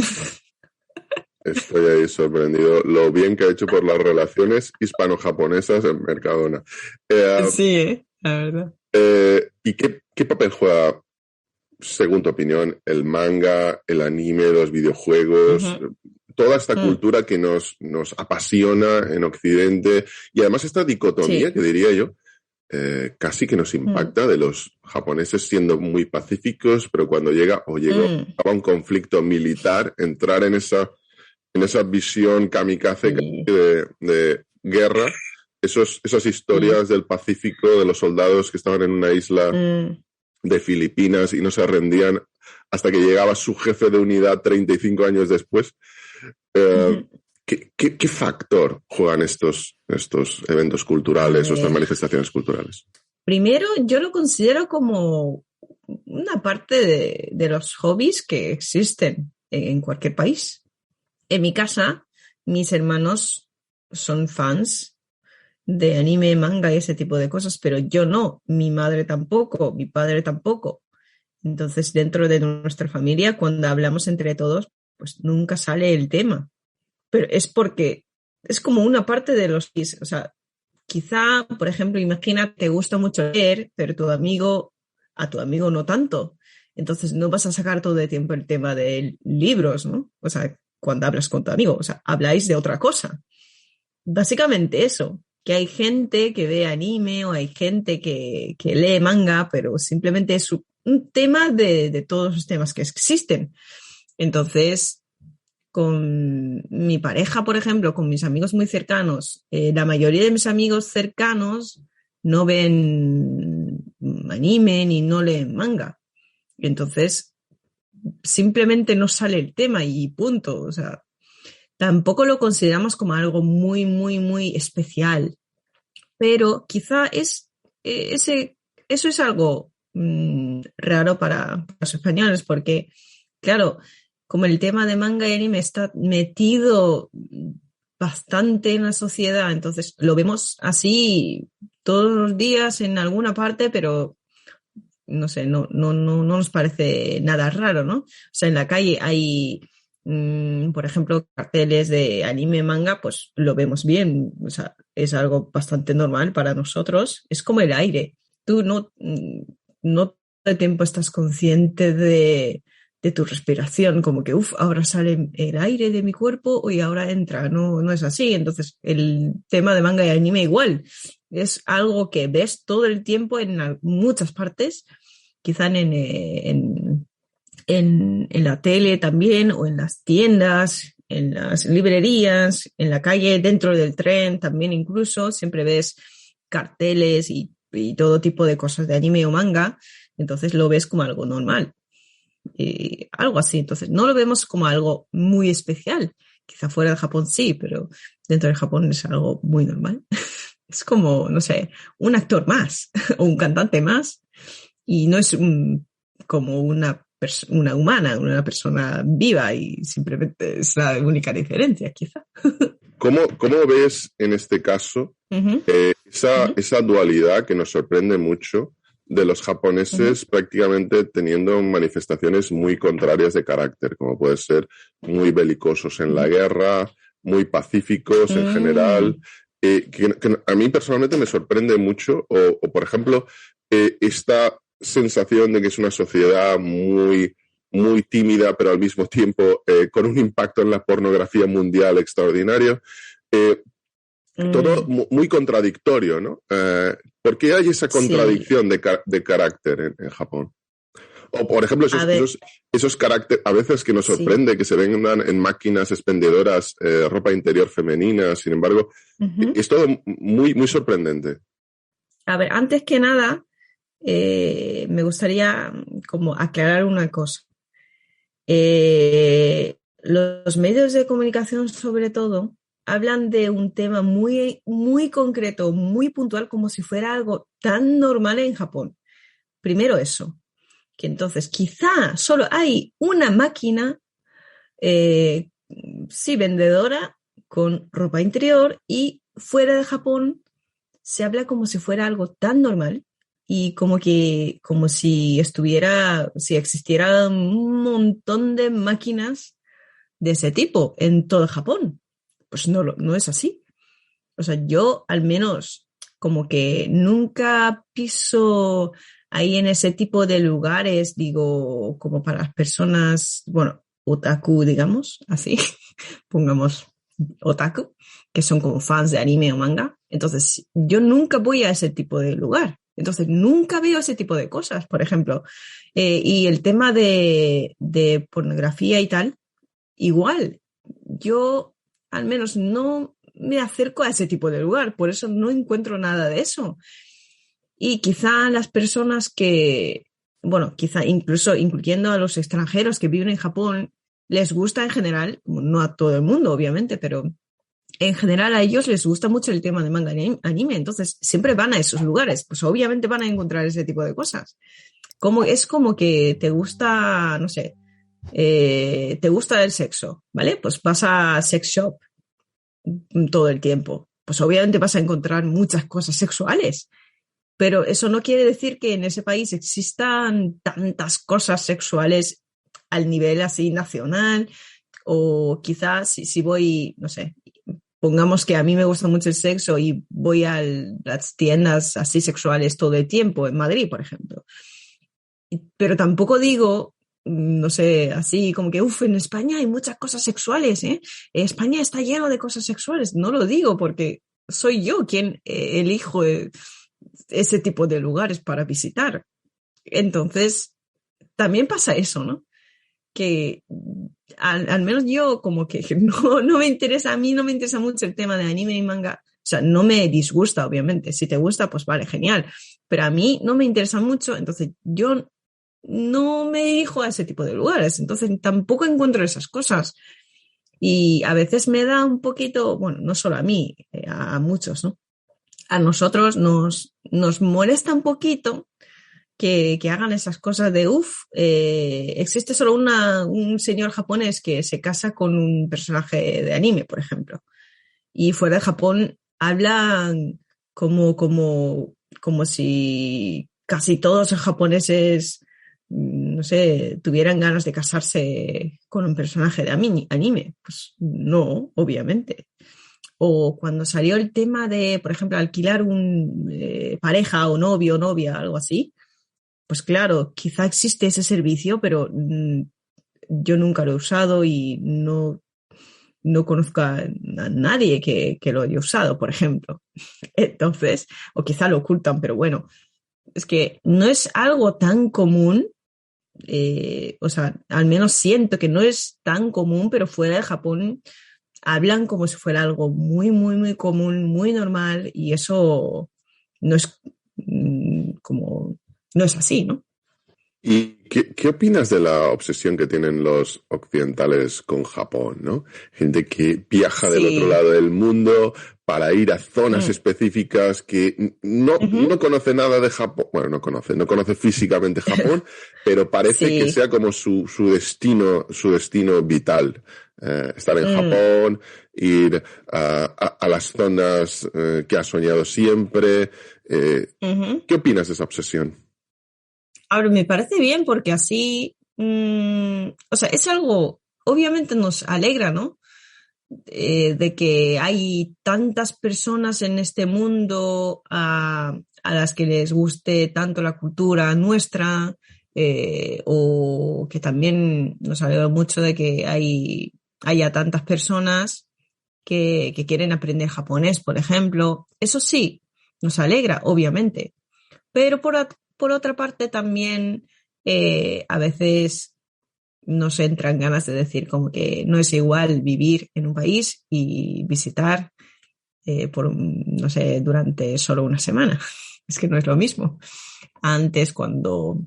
Estoy ahí sorprendido lo bien que ha hecho por las relaciones hispano-japonesas en Mercadona. Eh, Sí, la verdad. ¿Y qué papel juega, según tu opinión, el manga, el anime, los videojuegos, Ujú, toda esta mm, cultura que nos apasiona en Occidente y además esta dicotomía sí, que diría yo? casi que nos impacta, de los japoneses siendo muy pacíficos, pero cuando llegaba un conflicto militar, entrar en esa visión kamikaze de guerra, esas historias del Pacífico, de los soldados que estaban en una isla de Filipinas y no se rendían hasta que llegaba su jefe de unidad 35 años después. ¿Qué factor juegan estos eventos culturales o estas manifestaciones culturales? Primero, yo lo considero como una parte de los hobbies que existen en cualquier país. En mi casa, mis hermanos son fans de anime, manga y ese tipo de cosas, pero yo no, mi madre tampoco, mi padre tampoco. Entonces, dentro de nuestra familia, cuando hablamos entre todos, pues nunca sale el tema. Pero es porque es como una parte de los... O sea, quizá, por ejemplo, imagina, te gusta mucho leer, pero a tu amigo no tanto. Entonces no vas a sacar todo el tiempo el tema de libros, ¿no? O sea, cuando hablas con tu amigo, o sea, habláis de otra cosa. Básicamente eso, que hay gente que ve anime o hay gente que lee manga, pero simplemente es un tema de todos los temas que existen. Entonces... Con mi pareja, por ejemplo, con mis amigos muy cercanos, la mayoría de mis amigos cercanos no ven anime ni no leen manga. Entonces, simplemente no sale el tema y punto. O sea, tampoco lo consideramos como algo muy, muy, muy especial. Pero quizá eso es algo raro para los españoles, porque, claro, como el tema de manga y anime está metido bastante en la sociedad, entonces lo vemos así todos los días en alguna parte, pero no sé, no nos parece nada raro, ¿no? O sea, en la calle hay, por ejemplo, carteles de anime, manga, pues lo vemos bien, o sea, es algo bastante normal para nosotros, es como el aire. Tú no todo el tiempo estás consciente de tu respiración, como que, ahora sale el aire de mi cuerpo y ahora entra, no es así. Entonces, el tema de manga y anime igual, es algo que ves todo el tiempo en muchas partes, quizá en la tele también, o en las tiendas, en las librerías, en la calle, dentro del tren también incluso, siempre ves carteles y todo tipo de cosas de anime o manga, entonces lo ves como algo normal. Algo así, entonces no lo vemos como algo muy especial, quizá fuera de Japón sí, pero dentro de Japón es algo muy normal. Es como, no sé, un actor más o un cantante más, y no es como una humana, una persona viva, y simplemente es la única diferencia quizá. ¿Cómo ves en este caso esa dualidad que nos sorprende mucho de los japoneses prácticamente teniendo manifestaciones muy contrarias de carácter, como puede ser muy belicosos en la guerra, muy pacíficos en general, que a mí personalmente me sorprende mucho, o por ejemplo, esta sensación de que es una sociedad muy, muy tímida, pero al mismo tiempo con un impacto en la pornografía mundial extraordinario. Todo muy contradictorio, ¿no? ¿Por qué hay esa contradicción de carácter en Japón? O, por ejemplo, esos caracteres, a veces que nos sorprende que se vendan en máquinas expendedoras ropa interior femenina, sin embargo, es todo muy, muy sorprendente. A ver, antes que nada, me gustaría como aclarar una cosa. Los medios de comunicación, sobre todo, hablan de un tema muy, muy concreto, muy puntual, como si fuera algo tan normal en Japón. Primero eso, que entonces quizá solo hay una máquina, vendedora con ropa interior, y fuera de Japón se habla como si fuera algo tan normal y como si existiera un montón de máquinas de ese tipo en todo Japón. Pues no es así. O sea, yo al menos como que nunca piso ahí en ese tipo de lugares, digo, como para las personas, bueno, otaku, digamos, así, pongamos otaku. que son como fans de anime o manga. Entonces, yo nunca voy a ese tipo de lugar. Entonces, nunca veo ese tipo de cosas, por ejemplo. Y el tema de pornografía y tal, igual, yo al menos no me acerco a ese tipo de lugar, por eso no encuentro nada de eso. Y quizá las personas que, bueno, quizá incluso incluyendo a los extranjeros que viven en Japón, les gusta en general, no a todo el mundo, obviamente, pero en general a ellos les gusta mucho el tema de manga y anime, entonces siempre van a esos lugares, pues obviamente van a encontrar ese tipo de cosas. Es como que te gusta, no sé, te gusta el sexo, ¿vale? Pues vas a sex shop todo el tiempo. Pues obviamente vas a encontrar muchas cosas sexuales, pero eso no quiere decir que en ese país existan tantas cosas sexuales al nivel así nacional, o quizás si voy, no sé, pongamos que a mí me gusta mucho el sexo y voy a las tiendas así sexuales todo el tiempo, en Madrid, por ejemplo. Pero tampoco digo, no sé, así como que, uff, en España hay muchas cosas sexuales, ¿eh? España está lleno de cosas sexuales. No lo digo porque soy yo quien elijo ese tipo de lugares para visitar. Entonces, también pasa eso, ¿no? Que al menos yo como que no me interesa, a mí no me interesa mucho el tema de anime y manga. O sea, no me disgusta, obviamente. Si te gusta, pues vale, genial. Pero a mí no me interesa mucho, entonces yo no me dirijo a ese tipo de lugares. Entonces tampoco encuentro esas cosas. Y a veces me da un poquito, bueno, no solo a mí, a muchos, ¿no? A nosotros nos molesta un poquito que hagan esas cosas de, existe solo un señor japonés que se casa con un personaje de anime, por ejemplo. Y fuera de Japón hablan como si casi todos los japoneses, no sé, tuvieran ganas de casarse con un personaje de anime. Pues no, obviamente. O cuando salió el tema de, por ejemplo, alquilar un pareja o novio o novia, algo así, pues claro, quizá existe ese servicio, pero yo nunca lo he usado y no conozco a nadie que lo haya usado, por ejemplo. Entonces, o quizá lo ocultan, pero bueno, es que no es algo tan común, o sea, al menos siento que no es tan común, pero fuera de Japón hablan como si fuera algo muy, muy, muy común, muy normal, y eso no es no es así, ¿no? ¿Y qué opinas de la obsesión que tienen los occidentales con Japón, ¿no? Gente que viaja del otro Sí. lado del mundo para ir a zonas específicas que no conoce nada de Japón. Bueno, no conoce físicamente Japón, pero parece que Sí. sea como su destino vital. Estar en Japón, ir a las zonas que ha soñado siempre. ¿Qué opinas de esa obsesión? Ahora, me parece bien porque así, o sea, es algo, obviamente nos alegra, ¿no? De que hay tantas personas en este mundo a las que les guste tanto la cultura nuestra, o que también nos alegra mucho de que haya tantas personas que quieren aprender japonés, por ejemplo. Eso sí, nos alegra, obviamente. Pero por otra parte también a veces nos entran ganas de decir como que no es igual vivir en un país y visitar no sé, durante solo una semana. Es que no es lo mismo. Antes, cuando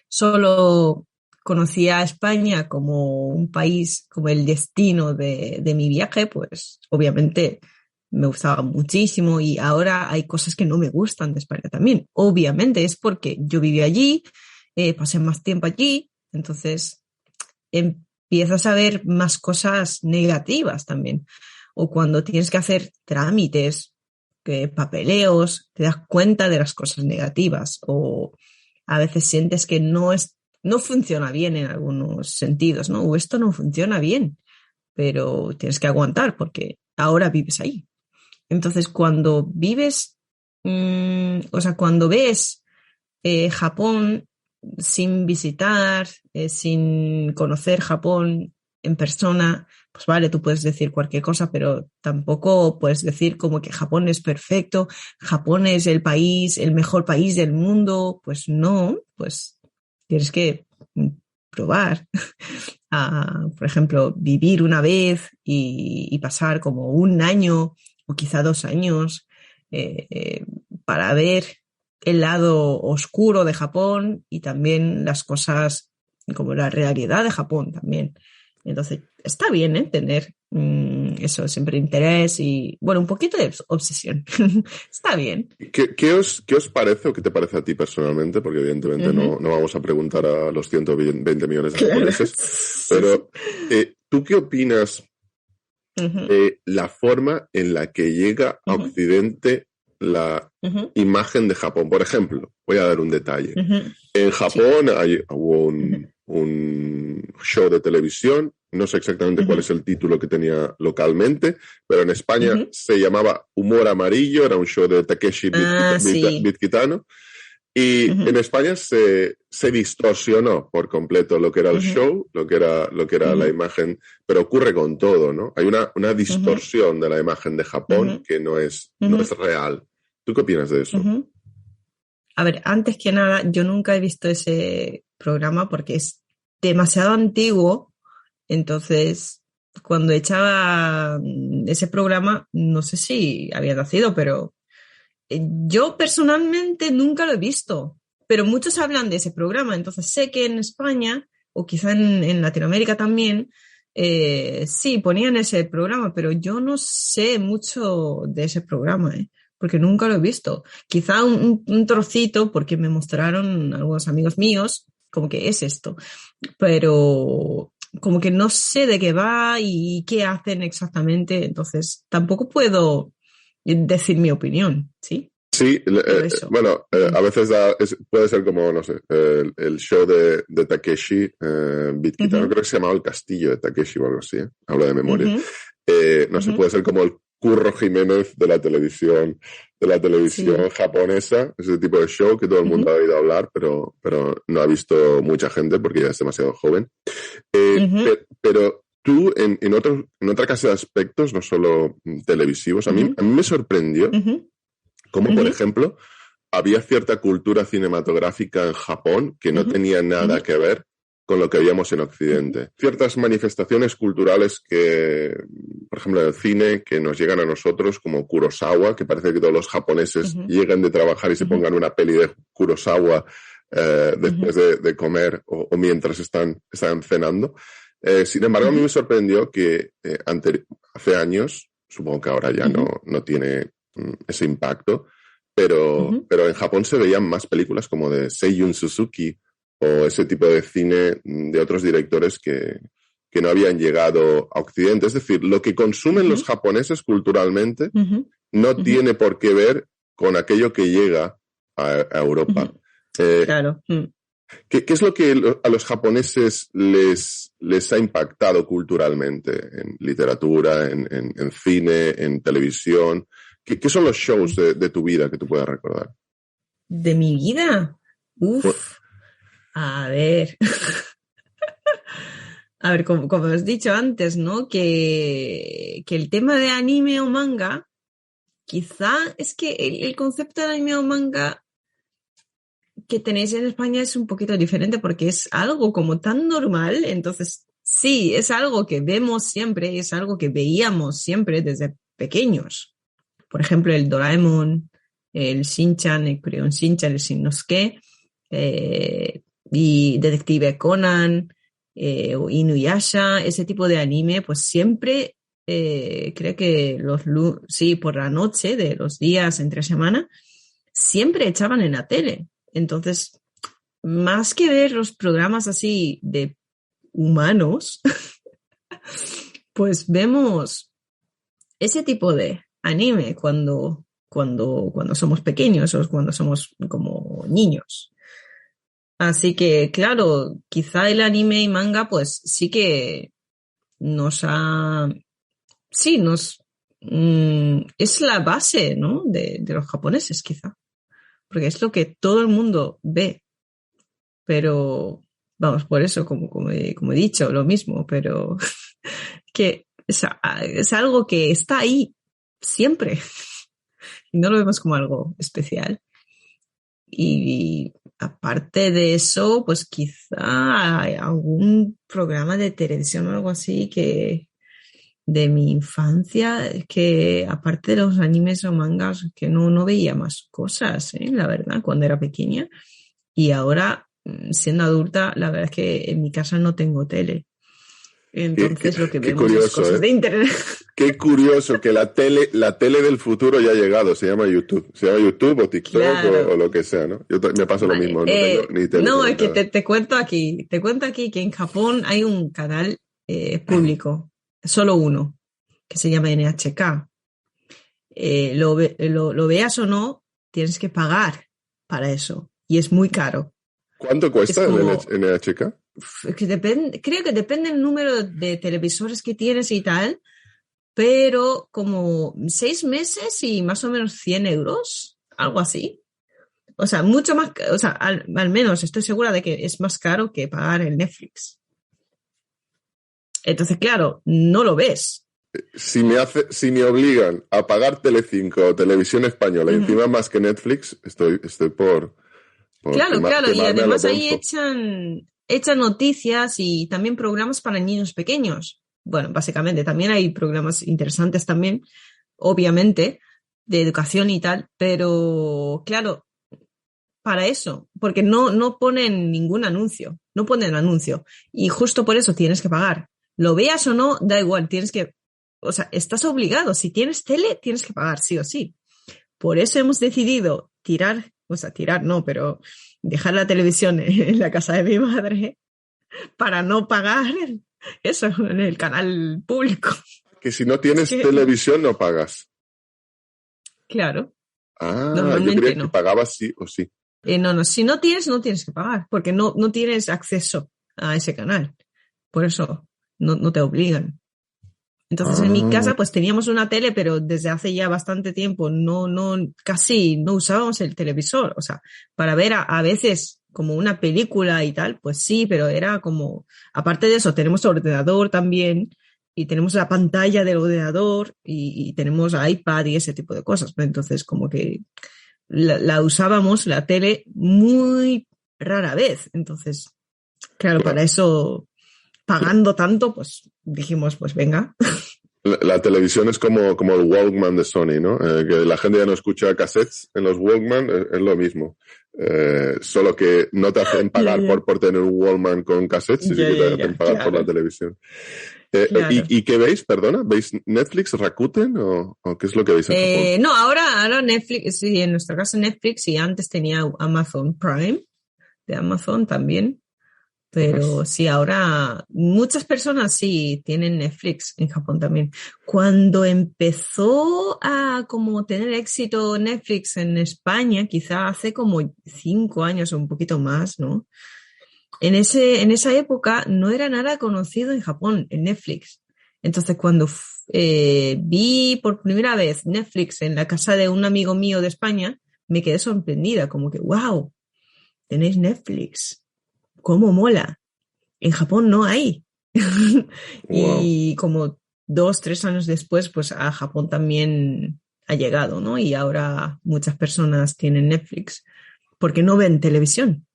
solo conocía a España como un país, como el destino de mi viaje, pues obviamente me gustaba muchísimo y ahora hay cosas que no me gustan de España también. Obviamente es porque yo viví allí, pasé más tiempo allí, entonces empiezas a ver más cosas negativas también. O cuando tienes que hacer trámites, papeleos, te das cuenta de las cosas negativas o a veces sientes que no funciona bien en algunos sentidos, ¿no? O esto no funciona bien, pero tienes que aguantar porque ahora vives ahí. Entonces, cuando vives, o sea, cuando ves Japón sin visitar, sin conocer Japón, en persona, pues vale, tú puedes decir cualquier cosa, pero tampoco puedes decir como que Japón es perfecto, Japón es el país, el mejor país del mundo. Pues no, pues tienes que probar a, por ejemplo, vivir una vez y pasar como un año o quizá 2 años para ver el lado oscuro de Japón y también las cosas como la realidad de Japón también. Entonces, está bien, ¿eh? Tener eso, siempre interés y, bueno, un poquito de obsesión. Está bien. ¿Qué os parece o qué te parece a ti personalmente? Porque evidentemente no vamos a preguntar a los 120 millones de japoneses, pero ¿tú qué opinas de la forma en la que llega a Occidente la imagen de Japón? Por ejemplo, voy a dar un detalle. En Japón hubo un show de televisión, no sé exactamente cuál es el título que tenía localmente, pero en España se llamaba Humor Amarillo, era un show de Takeshi Kitano, y en España se distorsionó por completo lo que era el show, lo que era la imagen, pero ocurre con todo, ¿no? Hay una distorsión de la imagen de Japón que no es real. ¿Tú qué opinas de eso? A ver, antes que nada, yo nunca he visto ese programa porque es demasiado antiguo. Entonces, cuando echaba ese programa, no sé si había nacido, pero yo personalmente nunca lo he visto. Pero muchos hablan de ese programa. Entonces, sé que en España, o quizá en Latinoamérica también, sí, ponían ese programa, pero yo no sé mucho de ese programa, porque nunca lo he visto. Quizá un trocito, porque me mostraron algunos amigos míos, como que es esto, pero como que no sé de qué va y qué hacen exactamente, entonces tampoco puedo decir mi opinión, ¿sí? Sí, bueno, a veces puede ser como, no sé, el show de Takeshi, Beat Kitano, creo que se llamaba El Castillo de Takeshi o algo así, hablo de memoria. No sé, puede ser como el Curro Jiménez de la televisión japonesa, ese tipo de show que todo el mundo ha oído hablar, pero no ha visto mucha gente porque ya es demasiado joven. Pero tú, en otra clase de aspectos, no solo televisivos, a mí me sorprendió como, por ejemplo, había cierta cultura cinematográfica en Japón que no tenía nada que ver con lo que veíamos en Occidente. Ciertas manifestaciones culturales que, por ejemplo, en el cine, que nos llegan a nosotros, como Kurosawa, que parece que todos los japoneses lleguen de trabajar y se pongan una peli de Kurosawa después de comer o mientras están cenando. Sin embargo, a mí me sorprendió que hace años, supongo que ahora ya no tiene ese impacto, pero en Japón se veían más películas como de Seiyun Suzuki o ese tipo de cine de otros directores que no habían llegado a Occidente. Es decir, lo que consumen los japoneses culturalmente no tiene por qué ver con aquello que llega a Europa. Claro. ¿Qué es lo que a los japoneses les ha impactado culturalmente en literatura, en cine, en televisión? ¿Qué son los shows de tu vida que tú puedas recordar? ¿De mi vida? A ver. A ver, como has dicho antes, ¿no? Que el tema de anime o manga, quizá es que el concepto de anime o manga que tenéis en España es un poquito diferente porque es algo como tan normal, entonces sí, es algo que vemos siempre, es algo que veíamos siempre desde pequeños. Por ejemplo, el Doraemon, el Shin-chan, el Crayon Shin-chan, el Shin-no-suke, y Detective Conan, o Inuyasha, ese tipo de anime, pues siempre, creo que por la noche de los días entre semana, siempre echaban en la tele. Entonces, más que ver los programas así de humanos, pues vemos ese tipo de anime cuando somos pequeños o cuando somos como niños. Así que, claro, quizá el anime y manga, pues sí que es la base, ¿no? de los japoneses, quizá. Porque es lo que todo el mundo ve. Pero vamos, por eso, como he dicho, lo mismo, pero que es algo que está ahí siempre y no lo vemos como algo especial. Y aparte de eso, pues quizá hay algún programa de televisión o algo así que de mi infancia, que aparte de los animes o mangas, que no veía más cosas, la verdad, cuando era pequeña. Y ahora, siendo adulta, la verdad es que en mi casa no tengo tele. Entonces lo que Qué vemos es curioso, cosas de internet. Qué curioso que la tele del futuro ya ha llegado, se llama YouTube. Se llama YouTube o TikTok Claro. o lo que sea, ¿no? Me pasa lo Vale. mismo, no tengo ni tele No, es que conectada. te cuento aquí que en Japón hay un canal público, solo uno, que se llama NHK. Lo veas o no, tienes que pagar para eso. Y es muy caro. ¿Cuánto Es cuesta el como, NHK? creo que depende del número de televisores que tienes y tal, pero como 6 meses y más o menos 100 euros, algo así. O sea, mucho más, o sea, al menos estoy segura de que es más caro que pagar el Netflix. Entonces, claro, no lo ves. Si me obligan a pagar Telecinco o Televisión Española y Uh-huh. encima más que Netflix, estoy por Claro, y quemarme a lo además ahí tonto. echan noticias y también programas para niños pequeños. Bueno, básicamente, también hay programas interesantes también, obviamente, de educación y tal, pero claro, para eso, porque no ponen ningún anuncio, no ponen anuncio. Y justo por eso tienes que pagar. Lo veas o no, da igual, o sea, estás obligado. Si tienes tele, tienes que pagar, sí o sí. Por eso hemos decidido tirar no, pero dejar la televisión en la casa de mi madre para no pagar eso en el canal público. Que si no Es tienes que, televisión no pagas. claro, Ah, yo normalmente creía que no. pagabas sí o sí. No, si no tienes, no tienes que pagar, porque no tienes acceso a ese canal. Por eso no te obligan. Entonces en mi Ah, casa pues teníamos una tele, pero desde hace ya bastante tiempo casi no usábamos el televisor. O sea, para ver a veces como una película y tal, pues sí, pero era como, aparte de eso, tenemos ordenador también y tenemos la pantalla del ordenador y tenemos iPad y ese tipo de cosas. Entonces como que la usábamos, la tele, muy rara vez. Entonces, claro, la, para eso, pagando tanto, pues dijimos, pues venga. la televisión es como el Walkman de Sony, ¿no? Que la gente ya no escucha cassettes en los Walkman, es lo mismo. Solo que no te hacen Ya, pagar ya. por tener un Walkman con cassettes, sí que te hacen pagar por la Claro, televisión. claro. ¿Y qué veis? Perdona, ¿veis Netflix, Rakuten o qué es lo que veis en Japón? No, ahora Netflix, sí, en nuestro caso Netflix y antes tenía Amazon Prime de Amazon también, pero sí, ahora muchas personas sí tienen Netflix en Japón también. Cuando empezó a como tener éxito Netflix en España, quizá hace como 5 años o un poquito más, ¿no? En esa época no era nada conocido en Japón, en Netflix. Entonces, cuando vi por primera vez Netflix en la casa de un amigo mío de España, me quedé sorprendida, como que, wow, tenéis Netflix, cómo mola. En Japón no hay. Wow. Y como 2, 3 años después, pues a Japón también ha llegado, ¿no? Y ahora muchas personas tienen Netflix porque no ven televisión.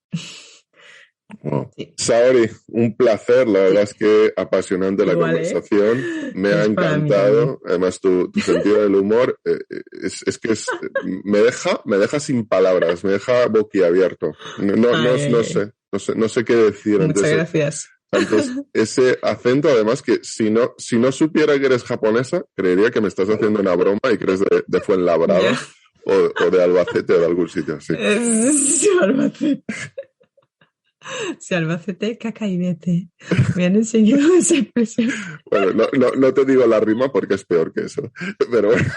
Wow. Sí, Saori, un placer, la verdad sí. es que apasionante la Igual, ¿eh? conversación, me ha Pues para mí también. encantado, además tu sentido del humor me deja sin palabras, me deja boquiabierto, Ay, ay, ay. no sé qué decir Muchas gracias. ante ese acento, además que si no supiera que eres japonesa, creería que me estás haciendo una broma y que eres de Ya. Fuenlabrada o de Albacete o de algún sitio así. Sí, Albacete. Sí, Albacete, caca y vete. Me han enseñado esa expresión. Bueno, no te digo la rima porque es peor que eso. Pero bueno,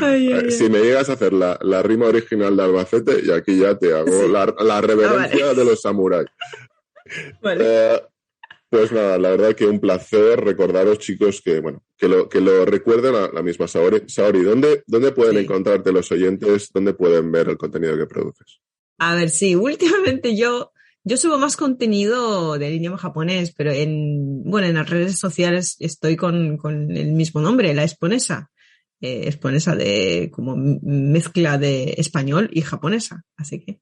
Ay, ay, si ay. me llegas a hacer la rima original de Albacete, y aquí ya te hago Sí. la Ah, vale. reverencia de los samuráis. Vale. Eh, pues nada, la verdad que un placer recordaros, chicos, que bueno, que lo recuerden a la misma Saori. Saori, ¿dónde pueden Sí. encontrarte los oyentes? ¿Dónde pueden ver el contenido que produces? A ver, sí, últimamente yo subo más contenido del idioma japonés, pero bueno, en las redes sociales estoy con el mismo nombre, la Esponesa. Esponesa de como mezcla de español y japonesa. Así que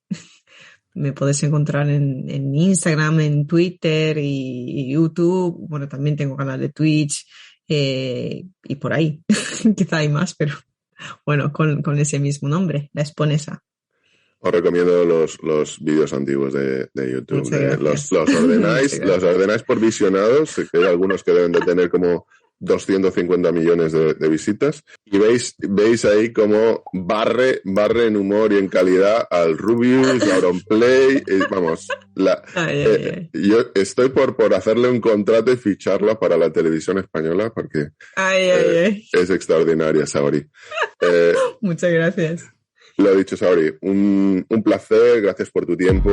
me podéis encontrar en Instagram, en Twitter y YouTube. Bueno, también tengo canal de Twitch y por ahí. Quizá hay más, pero bueno, con ese mismo nombre, la Esponesa. Os recomiendo los vídeos antiguos de YouTube. Muchas gracias. Muchas Los gracias. ordenáis por visionados, sé que hay algunos que deben de tener como 250 millones de visitas, y veis ahí como barre en humor y en calidad al Rubius, Auronplay, vamos, Ay, ay, ay. yo estoy por hacerle un contrato y ficharla para la televisión española porque Ay, ay, ay. es extraordinaria, Saori. Muchas gracias. Lo dicho, Saori, un placer, gracias por tu tiempo.